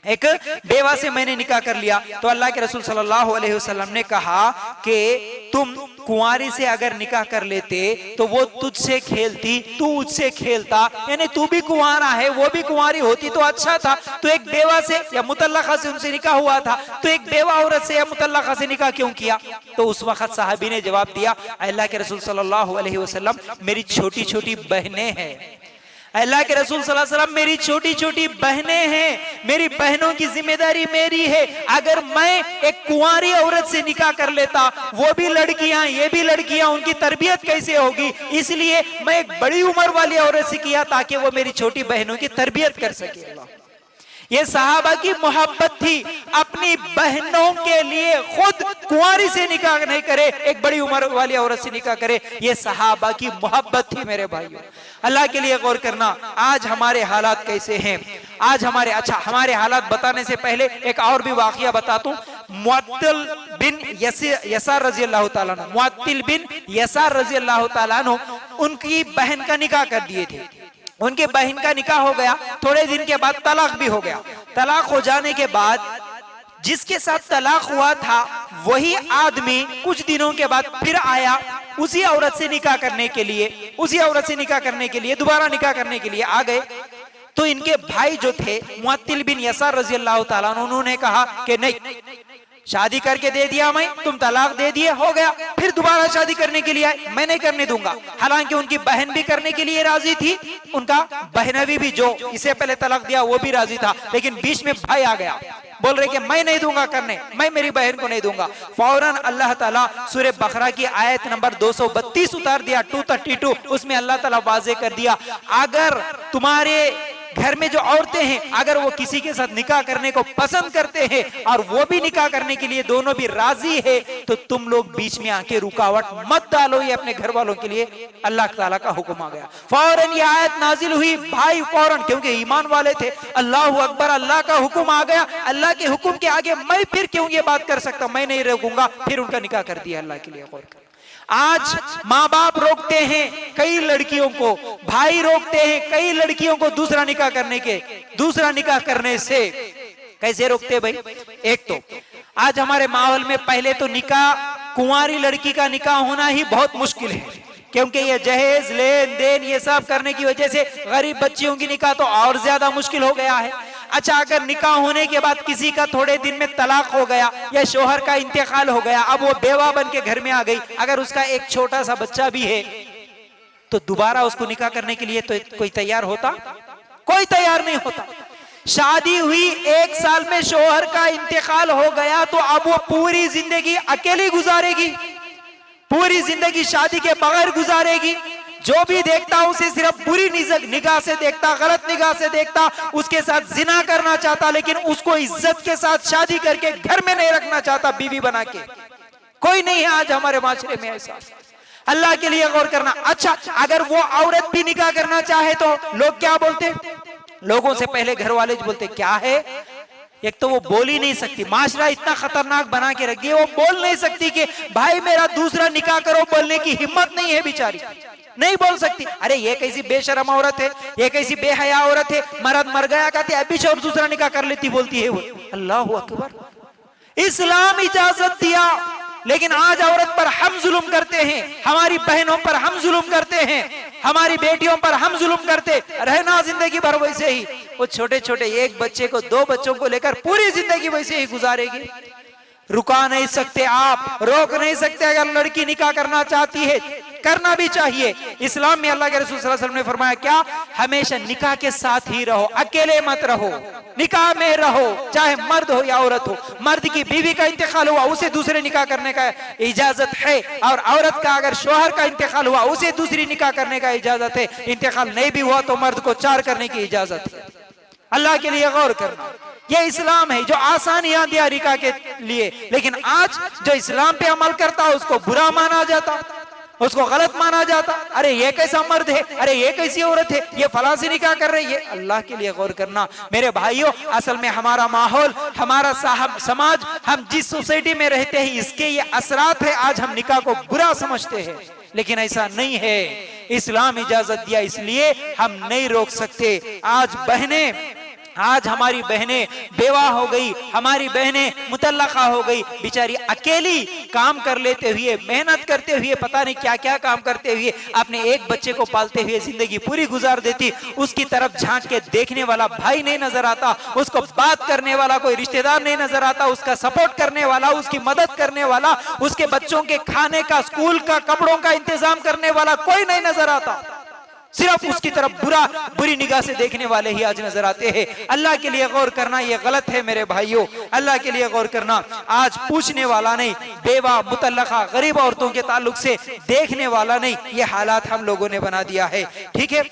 Speaker 1: एक बेवा से मैंने निकाह कर लिया। तो अल्लाह के रसूल सल्लल्लाहु अलैहि वसल्लम ने कहा कि तुम कुंवारी से अगर निकाह कर लेते तो वो तुझसे खेलती, तू उससे खेलता, यानी तू भी कुंवारा है वो भी कुंवारी होती तो अच्छा था। तो एक बेवा से या मुतल्लका से उनसे निकाह हुआ था, तो एक बेवा औरत से या मुतल्लका से निकाह क्यों किया? तो उस वक्त साहबी ने जवाब दिया, अल्लाह के रसूल सल्लल्लाहु अलैहि वसल्लम मेरी छोटी छोटी बहनें हैं, अल्लाह के रसूल सल्लल्लाहु अलैहि वसल्लम मेरी छोटी छोटी बहनें हैं, मेरी बहनों की जिम्मेदारी मेरी है। अगर मैं एक कुंवारी औरत से निकाह कर लेता, वो भी लड़कियां ये भी लड़कियां, उनकी तरबियत कैसे होगी? इसलिए मैं एक बड़ी उम्र वाली औरत से किया ताकि वो मेरी छोटी बहनों की तरबियत कर सके। ये सहाबा की मोहब्बत थी, अपनी बहनों के लिए खुद कुंवारी से निकाह नहीं करे, एक बड़ी उम्र वाली औरत से निकाह करे। ये सहाबा की मोहब्बत थी मेरे भाइयों। अल्लाह के लिए गौर करना, आज हमारे हालात कैसे हैं? आज हमारे हालात बताने से पहले एक और भी वाकया बताता हूं। मुअत्तिल बिन यसार रजी अल्लाह तआला अन्हु, मुअत्तिल बिन यसार रजी अल्लाह तआला अन्हु उनकी बहन का निकाह कर दिए थे। उनके बहन का निकाह हो गया, थोड़े दिन के बाद तलाक भी हो गया। तलाक हो जाने के बाद जिसके साथ तलाक हुआ था वही आदमी कुछ दिनों के बाद फिर आया उसी औरत से निकाह करने के लिए, दोबारा निकाह करने के लिए आ गए। तो इनके भाई जो थे मुअत्तिल बिन यसार रजी अल्लाह तआला अन्हु, उन्होंने कहा कि नहीं, शादी करके दे दिया मैं, तुम तलाक दे दिए, हो गया, फिर दोबारा शादी करने के लिए आए, मैं नहीं करने दूंगा। हालांकि उनकी बहन भी करने के लिए राजी थी, उनका बहनवी भी जो इससे पहले तलाक दिया वो भी राजी था, लेकिन बीच में भाई आ गया, बोल रहे कि मैं नहीं दूंगा करने, मैं मेरी बहन को नहीं दूंगा। फौरन अल्लाह ताला सूरह बकरा की आयत नंबर 232 उतार दिया, 232, उसमें अल्लाह ताला वाज़े कर दिया, अगर तुम्हारे घर में जो औरतें हैं अगर वो किसी के साथ निकाह करने को पसंद करते हैं और वो भी निकाह करने के लिए दोनों भी राजी है, तो तुम लोग बीच में आके रुकावट मत डालो, ये अपने घर वालों के लिए अल्लाह ताला का हुक्म आ गया। फौरन ये आयत नाजिल हुई, भाई फौरन, क्योंकि ईमान वाले थे, अल्लाहु अकबर, अल्लाह का हुक्म आ गया, अल्लाह के हुक्म के आगे मैं फिर क्यों ये बात कर सकता, मैं नहीं रोकूंगा, फिर उनका निकाह कर दिया अल्लाह के लिए। गौर कर, आज माँ बाप रोकते हैं कई लड़कियों को, भाई रोकते हैं कई लड़कियों को दूसरा निकाह करने से। कैसे रोकते भाई? एक तो आज हमारे माहौल में पहले तो निकाह, कुंवारी लड़की का निकाह होना ही बहुत मुश्किल है, क्योंकि ये जहेज लेन देन ये सब करने की वजह से गरीब बच्चियों की निकाह तो और ज्यादा मुश्किल हो गया है। अच्छा, अगर निकाह होने के बाद किसी का थोड़े दिन में तलाक हो गया या शोहर का इंतकाल हो गया, अब वो बेवा बन के घर में आ गई, अगर उसका एक छोटा सा बच्चा भी है तो दोबारा उसको निकाह करने के लिए तो कोई तैयार होता? कोई तैयार नहीं होता। शादी हुई 1 साल में शोहर का इंतकाल हो गया तो अब वो पूरी जिंदगी अकेली गुजारेगी, पूरी जिंदगी शादी के बगैर गुजारेगी। जो भी देखता उसे सिर्फ बुरी निगाह से देखता, गलत निगाह से देखता, उसके साथ जिना करना चाहता, लेकिन उसको इज्जत के साथ शादी करके घर में नहीं रखना चाहता बीवी बना के। कोई नहीं है आज हमारे माशरे में ऐसा। अल्लाह के लिए गौर करना। अच्छा, अगर वो औरत भी निकाह करना चाहे तो लोग क्या बोलते? लोगों से पहले घर वाले बोलते क्या है, एक तो वो बोल ही नहीं सकती, माशरा इतना खतरनाक बना के रख दिया, वो बोल नहीं सकती कि भाई मेरा दूसरा निकाह करो, बोलने की हिम्मत नहीं है, बेचारी नहीं बोल सकती। अरे ये कैसी बेशरम औरत है, ये कैसी बेहया औरत है, मर्द मर गया कहती अभी से और दूसरा निकाह कर लेती, बोलती है वो। अल्लाह अकबर, इस्लाम इजाजत दिया, लेकिन आज औरत पर हम जुल्म करते हैं, हमारी बहनों पर हम जुल्म करते हैं, हमारी बेटियों पर हम जुल्म करते, रहना जिंदगी भर वैसे ही। वो छोटे छोटे 1 बच्चे को 2 बच्चों को लेकर पूरी जिंदगी वैसे ही गुजारेगी। रुका नहीं सकते आप, रोक नहीं सकते। अगर लड़की निकाह करना चाहती है, करना भी चाहिए। इस्लाम में अल्लाह के रसूल सल्लल्लाहु अलैहि वसल्लम ने फरमाया क्या, हमेशा निकाह के साथ ही रहो, अकेले मत रहो, निकाह में रहो, चाहे मर्द हो या औरत हो। मर्द की बीवी का इंतकाल हुआ, उसे दूसरे निकाह करने का इजाजत है, और औरत का अगर शोहर का इंतकाल हुआ, उसे दूसरी निकाह करने का इजाजत है। इंतकाल नहीं भी हुआ तो मर्द को 4 करने की इजाजत है। अल्लाह के लिए गौर करना, ये इस्लाम है जो आसानियां दिया निकाह के लिए, लेकिन आज जो इस्लाम पे अमल करता है उसको बुरा माना जाता। उसको गलत माना जाता। अरे ये कैसा मर्द है, अरे ये कैसी औरत है, ये फलां से निकाह कर रही है। अल्लाह के लिए गौर करना मेरे भाइयों, असल में हमारा माहौल, हमारा समाज, हम जिस सोसाइटी में रहते हैं, इसके ये असरात है। आज हम निकाह को बुरा समझते हैं, लेकिन ऐसा नहीं है। इस्लाम इजाजत दिया, इसलिए हम नहीं रोक सकते। आज हमारी बहनें बेवा हो गई, हमारी बहनें मुतल्लका हो गई, बेचारी अकेली काम कर लेते हुए, मेहनत करते हुए, पता नहीं क्या क्या काम करते हुए अपने एक बच्चे को पालते हुए जिंदगी पूरी गुजार देती। उसकी तरफ झांक के देखने वाला भाई नहीं नजर आता, उसको बात करने वाला कोई रिश्तेदार नहीं नजर आता, उसका सपोर्ट करने वाला, उसकी मदद करने वाला, उसके बच्चों के खाने का, स्कूल का, कपड़ों का इंतजाम करने वाला कोई नहीं नजर आता। सिर्फ उसकी तरफ बुरी निगाह से देखने वाले ही आज नजर आते हैं। अल्लाह के लिए गौर करना, ये गलत है मेरे भाइयों, अल्लाह के लिए गौर करना। आज पूछने वाला नहीं, बेवा, मुतल्लका, गरीब औरतों के ताल्लुक से देखने वाला नहीं, ये हालात हम लोगों ने बना दिया है। ठीक है,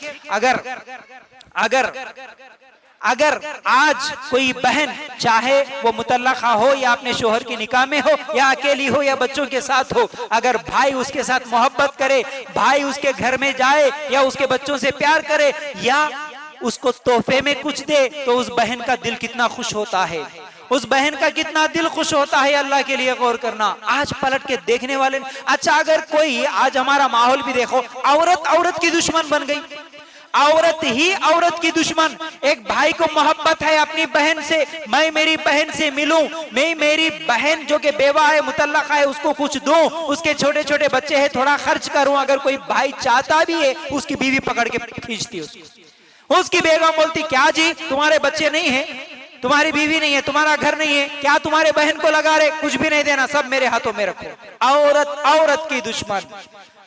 Speaker 1: अगर आज कोई बहन, चाहे वो मुतल्लका हो या अपने शोहर की निकाह में हो या अकेली हो या बच्चों के साथ हो, अगर भाई उसके साथ मोहब्बत करे, भाई उसके घर में जाए या उसके बच्चों से प्यार करे या उसको तोहफे में कुछ दे, तो उस बहन का दिल कितना खुश होता है, उस बहन का कितना दिल खुश होता है। अल्लाह के लिए गौर करना। आज पलट के देखने वाले, अच्छा अगर कोई, आज हमारा माहौल भी देखो, औरत की दुश्मन बन गई, औरत ही औरत की दुश्मन। एक भाई को मोहब्बत है अपनी बहन से, मैं मेरी बहन से मिलूं, मैं मेरी बहन जो कि बेवा है, मुतल्लका है, उसको कुछ दूं, उसके छोटे छोटे बच्चे हैं, थोड़ा खर्च करूं। अगर कोई भाई चाहता भी है, उसकी बीवी पकड़ के खींचती, उसकी बेगम बोलती, क्या जी तुम्हारे बच्चे नहीं है, तुम्हारी बीवी नहीं है, तुम्हारा घर नहीं है, क्या तुम्हारे बहन को लगा रहे, कुछ भी नहीं देना, सब मेरे हाथों में रखो। औरत की दुश्मन।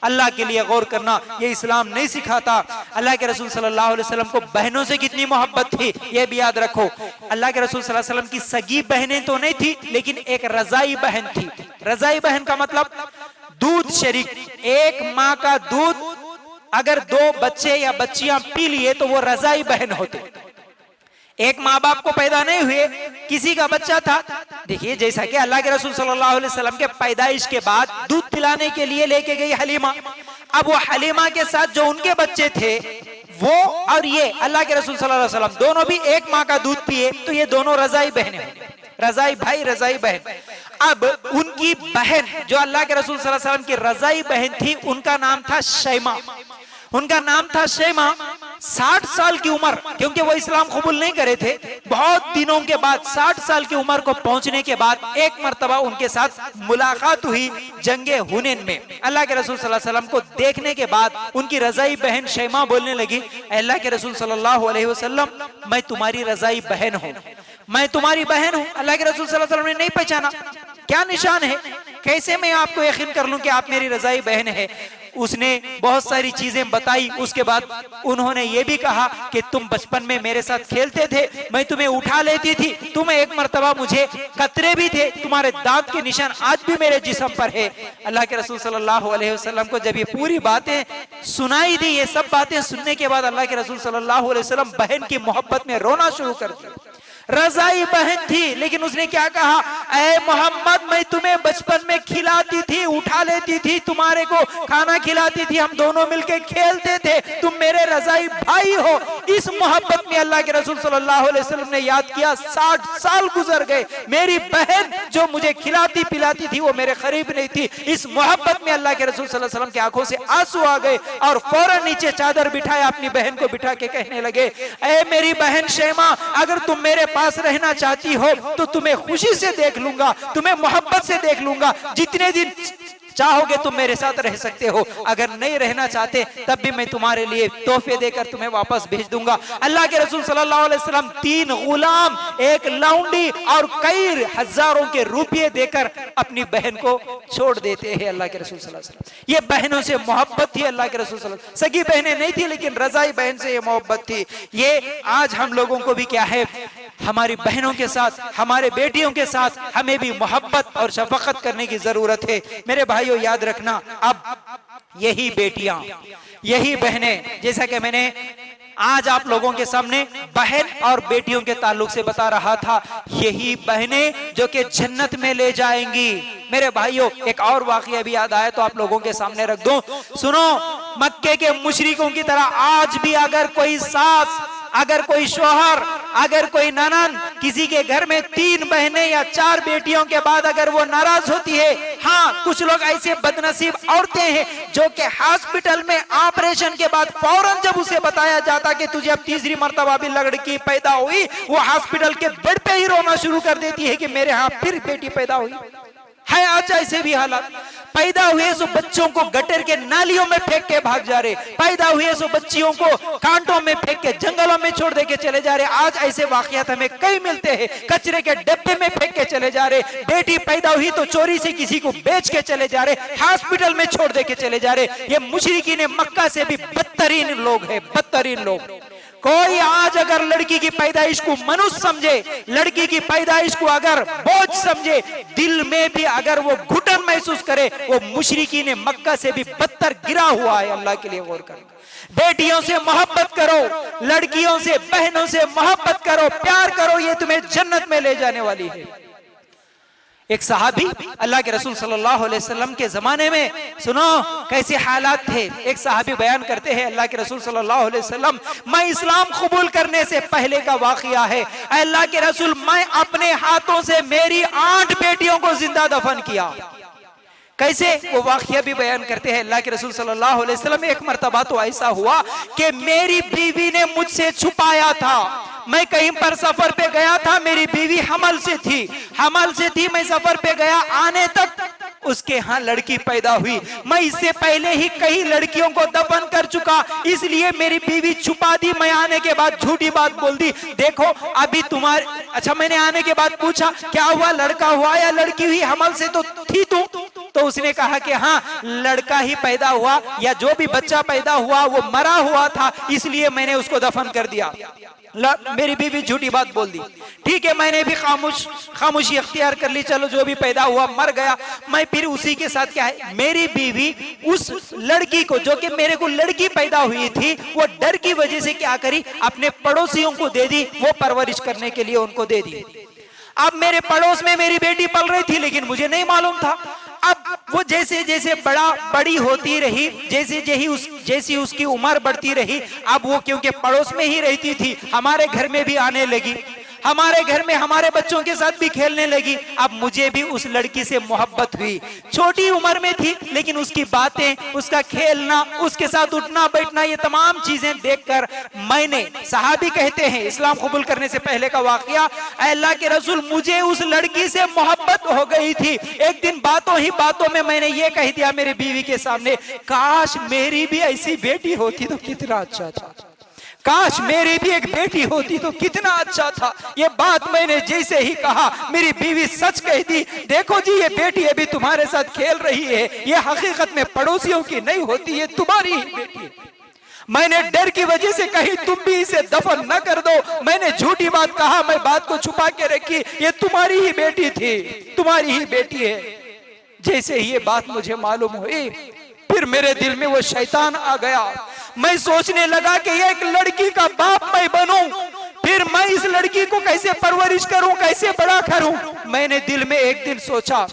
Speaker 1: अल्लाह के लिए गौर करना, ये इस्लाम नहीं सिखाता। अल्लाह के रसूल सल्लल्लाहु अलैहि वसल्लम को बहनों से कितनी मोहब्बत थी, ये भी याद रखो। अल्लाह के रसूल सल्लल्लाहु अलैहि वसल्लम की सगी बहनें तो नहीं थी, लेकिन एक रजाई बहन थी। रजाई बहन का मतलब दूध शरीक, एक माँ का दूध अगर दो बच्चे या बच्चियां पी लिए तो वो रजाई बहन होते। एक माँ बाप को पैदा नहीं हुए, किसी का बच्चा था। देखिए, जैसा कि अल्लाह के रसूल सल्लल्लाहु अलैहि वसल्लम के पैदाइश के बाद दूध पिलाने के लिए लेके गई हलीमा। अब वो हलीमा के साथ जो उनके बच्चे थे, वो और ये अल्लाह के रसूल सल्लल्लाहु अलैहि वसल्लम दोनों भी एक माँ का दूध पिए, तो ये दोनों रजाई बहनें, रजाई भाई, रजाई बहन। अब उनकी बहन जो अल्लाह के रसूल सल्लल्लाहु अलैहि वसल्लम की रजाई बहन थी, उनका नाम था शैमा। उनका नाम था शैमा। 60 साल की उम्र, क्योंकि वो इस्लाम कबूल नहीं करे थे, बहुत दिनों के बाद 60 साल की उम्र को पहुंचने के बाद एक मर्तबा उनके साथ मुलाकात हुई जंगे हुनैन में। अल्लाह के रसूल सल्लल्लाहु अलैहि वसल्लम को देखने के बाद उनकी रजाई बहन शैमा बोलने लगी, अल्लाह के रसूल सल्लल्लाहु अलैहि वसल्लम, मैं तुम्हारी रजाई बहन हूँ, मैं तुम्हारी बहन हूँ। अल्लाह के रसूल सल्लल्लाहु अलैहि वसल्लम ने नहीं पहचाना, क्या निशान है, कैसे मैं आपको यकीन कर लूं कि आप मेरी रजाई बहन है। उसने बहुत सारी चीजें बताई। उसके बाद उन्होंने ये भी कहा कि तुम बचपन में मेरे साथ खेलते थे, मैं तुम्हें उठा लेती थी, तुम एक मर्तबा मुझे कतरे भी थे, तुम्हारे दांत के निशान आज भी मेरे जिस्म पर है। अल्लाह के रसूल सल्लल्लाहु अलैहि वसल्लम को जब ये पूरी बातें सुनाई दी, ये सब बातें सुनने के बाद अल्लाह के रसूल सल्लल्लाहु अलैहि वसल्लम बहन की मोहब्बत में रोना शुरू कर दिया। रजाई बहन थी, लेकिन उसने क्या कहा, ऐ मोहम्मद, मैं तुम्हें बचपन में खिलाती थी, उठा लेती थी, तुम्हारे को खाना खिलाती थी, हम दोनों मिलके खेलते थे, तुम मेरे रजाई भाई हो। इस मोहब्बत में अल्लाह के रसूल सल्लल्लाहु अलैहि वसल्लम ने याद किया, 60 साल गुजर गए, मेरी बहन जो मुझे खिलाती पिलाती थी वो मेरे करीब नहीं थी। इस मोहब्बत में अल्लाह के रसूल सल्लल्लाहु अलैहि वसल्लम की आंखों से आंसू आ गए और फौरन नीचे चादर बिठाया, अपनी बहन को बिठा के कहने लगे, ऐ मेरी बहन शैमा, अगर तुम मेरे पास रहना चाहती हो तो तुम्हें खुशी से देख लूंगा, तुम्हें मोहब्बत से देख लूंगा, जितने दिन चाहोगे तुम मेरे साथ रह सकते हो, अगर नहीं रहना चाहते तब भी मैं तुम्हारे लिए तोहफे देकर तुम्हें वापस भेज दूंगा। अल्लाह के रसूल सल्लल्लाहु अलैहि वसल्लम 3 गुलाम, एक लौंडी और कई हजारों के रुपये देकर अपनी बहन को छोड़ देते हैं। अल्लाह के रसूल सल्लल्लाहु अलैहि वसल्लम, ये बहनों से मोहब्बत थी अल्लाह के रसूल सल्लल्लाहु अलैहि वसल्लम। सगी बहनें नहीं थी, लेकिन रजाई बहन से ये मोहब्बत थी। ये आज हम लोगों को भी क्या है, हमारी बहनों के साथ, हमारे बेटियों के साथ हमें भी मोहब्बत और शफकत करने की जरूरत है। मेरे भाइयों, याद रखना, अब यही बेटियां, यही बहनें, जैसा कि मैंने आज आप लोगों के सामने बहन और बेटियों के ताल्लुक से बता रहा था, यही बहनें जो कि जन्नत में ले जाएंगी। मेरे भाइयों, एक और वाकया भी याद आया तो आप लोगों के सामने रख दूं। सुनो, मक्के के मुशरिकों की तरह आज भी अगर कोई सास, अगर कोई शोहर, अगर कोई ननद किसी के घर में 3 बहनें या 4 बेटियों के बाद अगर वो नाराज होती है, हाँ कुछ लोग ऐसे बदनसीब औरतें हैं जो कि हॉस्पिटल में ऑपरेशन के बाद फौरन जब उसे बताया जाता कि तुझे अब तीसरी मर्तबा भी लड़की पैदा हुई, वो हॉस्पिटल के बेड पे ही रोना शुरू कर देती है कि मेरे यहाँ फिर बेटी पैदा हुई है। आज ऐसे भी हालात, पैदा हुए सो बच्चों को गटर के नालियों में फेंक के भाग जा रहे, पैदा हुए सो बच्चियों को कांटों में फेंक के जंगलों में छोड़ दे के चले जा रहे। आज ऐसे वाकयात हमें कई मिलते हैं, कचरे के डब्बे में फेंक के चले जा रहे, बेटी पैदा हुई तो चोरी से किसी को बेच के चले जा रहे, हॉस्पिटल में छोड़ दे के चले जा रहे। ये मुशरिकीन मक्का से भी बदतरीन लोग हैं, बदतरीन लोग। कोई आज अगर लड़की की पैदाइश को मनुष्य समझे, लड़की की पैदाइश को अगर बोझ समझे, दिल में भी अगर वो घुटन महसूस करे, वो मुशरिकीन मक्का से भी बदतर गिरा हुआ है। अल्लाह के लिए गौर करो। बेटियों से मोहब्बत करो, लड़कियों से, बहनों से मोहब्बत करो, प्यार करो, ये तुम्हें जन्नत में ले जाने वाली है। एक सहाबी अल्लाह के रसूल सल्लल्लाहु अलैहि वसल्लम के जमाने में, सुनो कैसे हालात थे। एक सहाबी बयान करते हैं, अल्लाह के रसूल सल्लल्लाहु अलैहि वसल्लम, मैं इस्लाम कबूल करने से पहले का वाकया है, अल्लाह के रसूल मैं अपने हाथों से मेरी 8 बेटियों को जिंदा दफन किया। कैसे, वो वाकया भी बयान करते हैं अल्लाह के रसूल सल्लल्लाहु अलैहि वसल्लम, एक मर्तबा तो ऐसा हुआ कि मेरी बीवी ने मुझसे छुपाया था। मैं कहीं पर सफर पे गया था, मेरी बीवी हमल से थी, मैं सफर पे गया, आने तक उसके यहाँ लड़की पैदा हुई। मैं इससे पहले ही कई लड़कियों को दफन कर चुका, इसलिए मेरी बीवी छुपा दी। मैं आने के बाद झूठी बात बोल दी, देखो अभी तुम्हारे, अच्छा मैंने आने के बाद पूछा क्या हुआ, लड़का हुआ या लड़की हुई, हमल से तो थी तो उसने कहा कि हाँ लड़का ही पैदा हुआ, या जो भी बच्चा पैदा हुआ वो मरा हुआ था, इसलिए मैंने उसको दफन कर दिया। मेरी बीवी झूठी बात बोल दी। ठीक है, मैंने भी खामोशी अख्तियार कर ली, चलो जो भी पैदा हुआ मर गया। मैं फिर उसी के साथ क्या है, मेरी बीवी उस लड़की को, जो कि मेरे को लड़की पैदा हुई थी, वो डर की वजह से क्या करी, अपने पड़ोसियों को दे दी, वो परवरिश करने के लिए उनको दे दी। अब मेरे पड़ोस में मेरी बेटी पल रही थी, लेकिन मुझे नहीं मालूम था। अब वो जैसे जैसे बड़ी होती रही, जैसी उसकी उम्र बढ़ती रही, अब वो क्योंकि पड़ोस में ही रहती थी, हमारे घर में भी आने लगी, हमारे घर में हमारे बच्चों के साथ भी खेलने लगी। अब मुझे भी उस लड़की से मोहब्बत हुई, छोटी उम्र में थी, लेकिन उसकी बातें, उसका खेलना, उसके साथ उठना बैठना, ये तमाम चीजें देखकर मैंने, सहाबी कहते हैं इस्लाम कबूल करने से पहले का वाकया, अल्लाह के रसूल मुझे उस लड़की से मोहब्बत हो गई थी। एक दिन बातों ही बातों में मैंने ये कह दिया मेरी बीवी के सामने, काश मेरी भी ऐसी बेटी होती तो कितना अच्छा था, काश मेरी भी एक बेटी होती तो कितना अच्छा था। ये बात मैंने जैसे ही कहा, मेरी बीवी सच कह दी, देखो जी ये बेटी अभी तुम्हारे साथ खेल रही है, ये हकीकत में पड़ोसियों की नहीं होती, ये तुम्हारी ही बेटी है। मैंने डर की वजह से कही तुम भी इसे दफन न कर दो, मैंने झूठी बात कहा, मैं बात को छुपा के रखी, ये तुम्हारी ही बेटी थी, तुम्हारी ही बेटी है। जैसे ही ये बात मुझे मालूम हुई, फिर मेरे दिल में वो शैतान आ गया। मैं सोचने लगा कि एक लड़की का बाप मैं बनूं, फिर मैं इस लड़की को कैसे परवरिश करूं, कैसे बड़ा करूं। मैंने दिल में एक दिन सोचा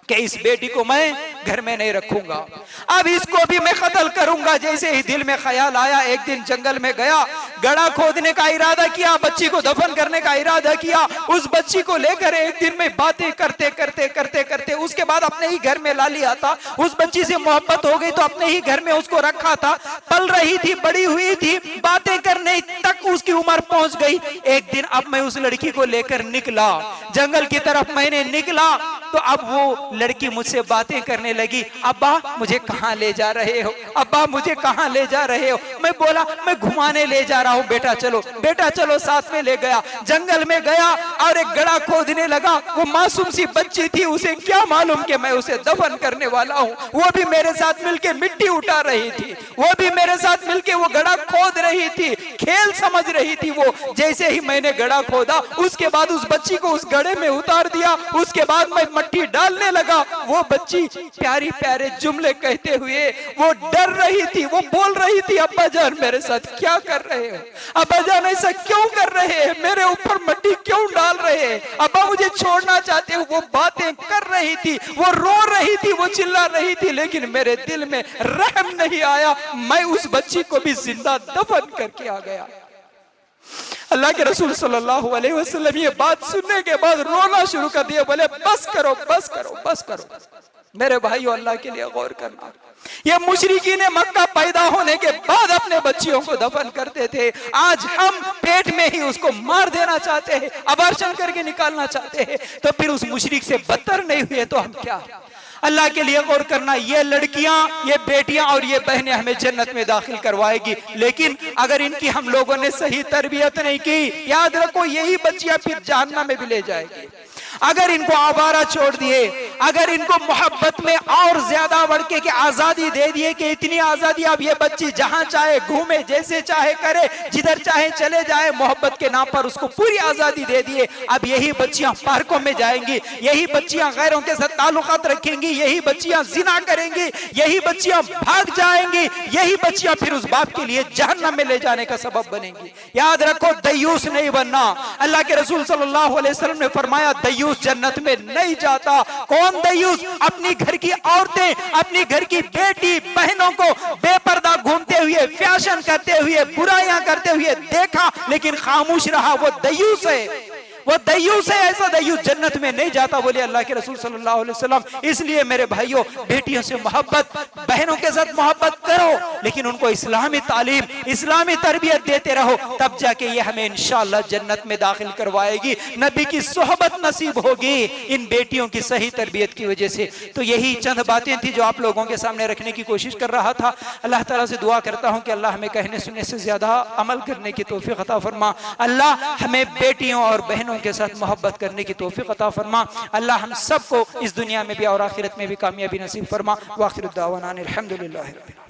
Speaker 1: कि इस बेटी को मैं घर में नहीं रखूंगा, अब इसको भी मैं कत्ल करूंगा। जैसे ही दिल में ख्याल आया, एक दिन जंगल में गया, गड़ा खोदने का इरादा किया, बच्ची को दफन करने का इरादा किया। उस बच्ची को लेकर एक दिन में बातें करते करते करते करते उसके बाद अपने ही घर में ला लिया था। उस बच्ची से मोहब्बत हो गई तो अपने ही घर में उसको रखा था, पल रही थी, बड़ी हुई थी, बातें करने तक उसकी उम्र पहुंच गई। एक दिन अब मैं उस लड़की को लेकर निकला, जंगल की तरफ मैंने निकला तो अब वो लड़की मुझसे बातें करने लगी, अब्बा मुझे कहाँ ले जा रहे हो, अब्बा मुझे कहाँ ले जा रहे हो। मैं बोला मैं घुमाने ले जा रहा हूँ, बेटा चलो, बेटा चलो, साथ में ले गया। जंगल में गया और एक गड़ा खोदने लगा। वो मासूम सी बच्ची थी, उसे क्या मालूम कि मैं उसे दफन करने वाला हूँ। वो भी मेरे साथ मिलके मिट्टी उठा रही थी, वो भी मेरे साथ मिलके वो गड़ा खोद रही थी, खेल समझ रही थी वो। जैसे ही मैंने गड़ा खोदा, उसके बाद उस बच्ची को उस गड़े में
Speaker 2: उतार दिया। उसके बाद मैं मट्टी डालने लगा। वो बच्ची प्यारी प्यारे जुमले कहते हुए वो डर रही थी, वो बोल रही थी, अब्बा जान मेरे साथ क्या कर रहे हो, अब्बा जान ऐसा क्यों कर रहे हैं, मेरे ऊपर मट्टी क्यों डाल रहे हैं, अब्बा मुझे छोड़ना चाहते हो। वो बातें कर रही थी, वो रो रही थी, वो चिल्ला रही थी, लेकिन मेरे दिल में रहम नहीं आया। मैं उस बच्ची को भी जिंदा दफन करके आ गया। अल्लाह के रसूल सल्लल्लाहु अलैहि वसल्लम ये बात सुनने के बाद रोना शुरू कर दिया। बोले बस करो, बस करो, बस करो। मेरे भाइयों, अल्लाह के लिए गौर करना, ये मुशरिकीन मक्का पैदा होने के बाद अपने बच्चियों को दफन करते थे। आज हम पेट में ही उसको मार देना चाहते हैं, अबॉर्शन करके निकालना चाहते हैं, तो फिर उस मुशरिक से बदतर नहीं हुए तो हम क्या। अल्लाह के लिए गौर करना, ये लड़कियां, ये बेटियां और ये बहनें हमें जन्नत में दाखिल करवाएगी, लेकिन अगर इनकी हम लोगों ने सही तरबियत नहीं की, याद रखो यही बच्चियां फिर जहन्नम में भी ले जाएगी। अगर इनको आवारा छोड़ दिए, अगर इनको मोहब्बत में और ज्यादा बढ़ के आजादी दे दिए कि इतनी आजादी अब ये बच्ची जहां चाहे घूमे, जैसे चाहे करे, जिधर चाहे चले जाए, मोहब्बत के नाम पर उसको पूरी आजादी दे दिए, अब यही बच्चियां पार्कों में जाएंगी, यही बच्चियां गैरों के साथ ताल्लुकात रखेंगी, यही बच्चियां जिना करेंगी, यही बच्चियां भाग जाएंगी, यही बच्चियां फिर उस बाप के लिए जहन्नम में ले जाने का सबब बनेंगी। याद रखो, दयूस नहीं बनना। अल्लाह के रसूल सल्लल्लाहु अलैहि वसल्लम ने फरमाया, दयूस जन्नत में नहीं जाता। कौन दयूस? अपनी घर की औरतें, अपनी घर की बेटी बहनों को बेपर्दा घूमते हुए, फैशन करते हुए, बुराइयां करते हुए देखा लेकिन खामोश रहा, वो दयूस है, वो दयूस है। ऐसा दयूस जन्नत में नहीं जाता, बोले अल्लाह के रसूल सल्लल्लाहु अलैहि वसल्लम। इसलिए मेरे भाइयों, बेटियों से मोहब्बत, बहनों के साथ मोहब्बत करो, लेकिन उनको इस्लामी तालीम, इस्लामी तरबियत देते रहो, तब जाके ये हमें इंशाअल्लाह जन्नत में दाखिल करवाएगी, नबी की सोहबत नसीब होगी इन बेटियों की सही तरबियत की वजह से। तो यही चंद बातें थी जो आप लोगों के सामने रखने की कोशिश कर रहा था। अल्लाह ताला से दुआ करता हूँ कि अल्लाह हमें कहने सुनने से ज्यादा अमल करने की तौफीक अता फरमा। अल्लाह हमें बेटियों और बहनों के साथ मोहब्बत करने की तौफीक अता फरमा। अल्लाह हम सबको इस दुनिया में भी और आखिरत में भी कामयाबी नसीब फरमा। वाखिर दावाना अल्हम्दुलिल्लाहि रब्बिल आलमीन।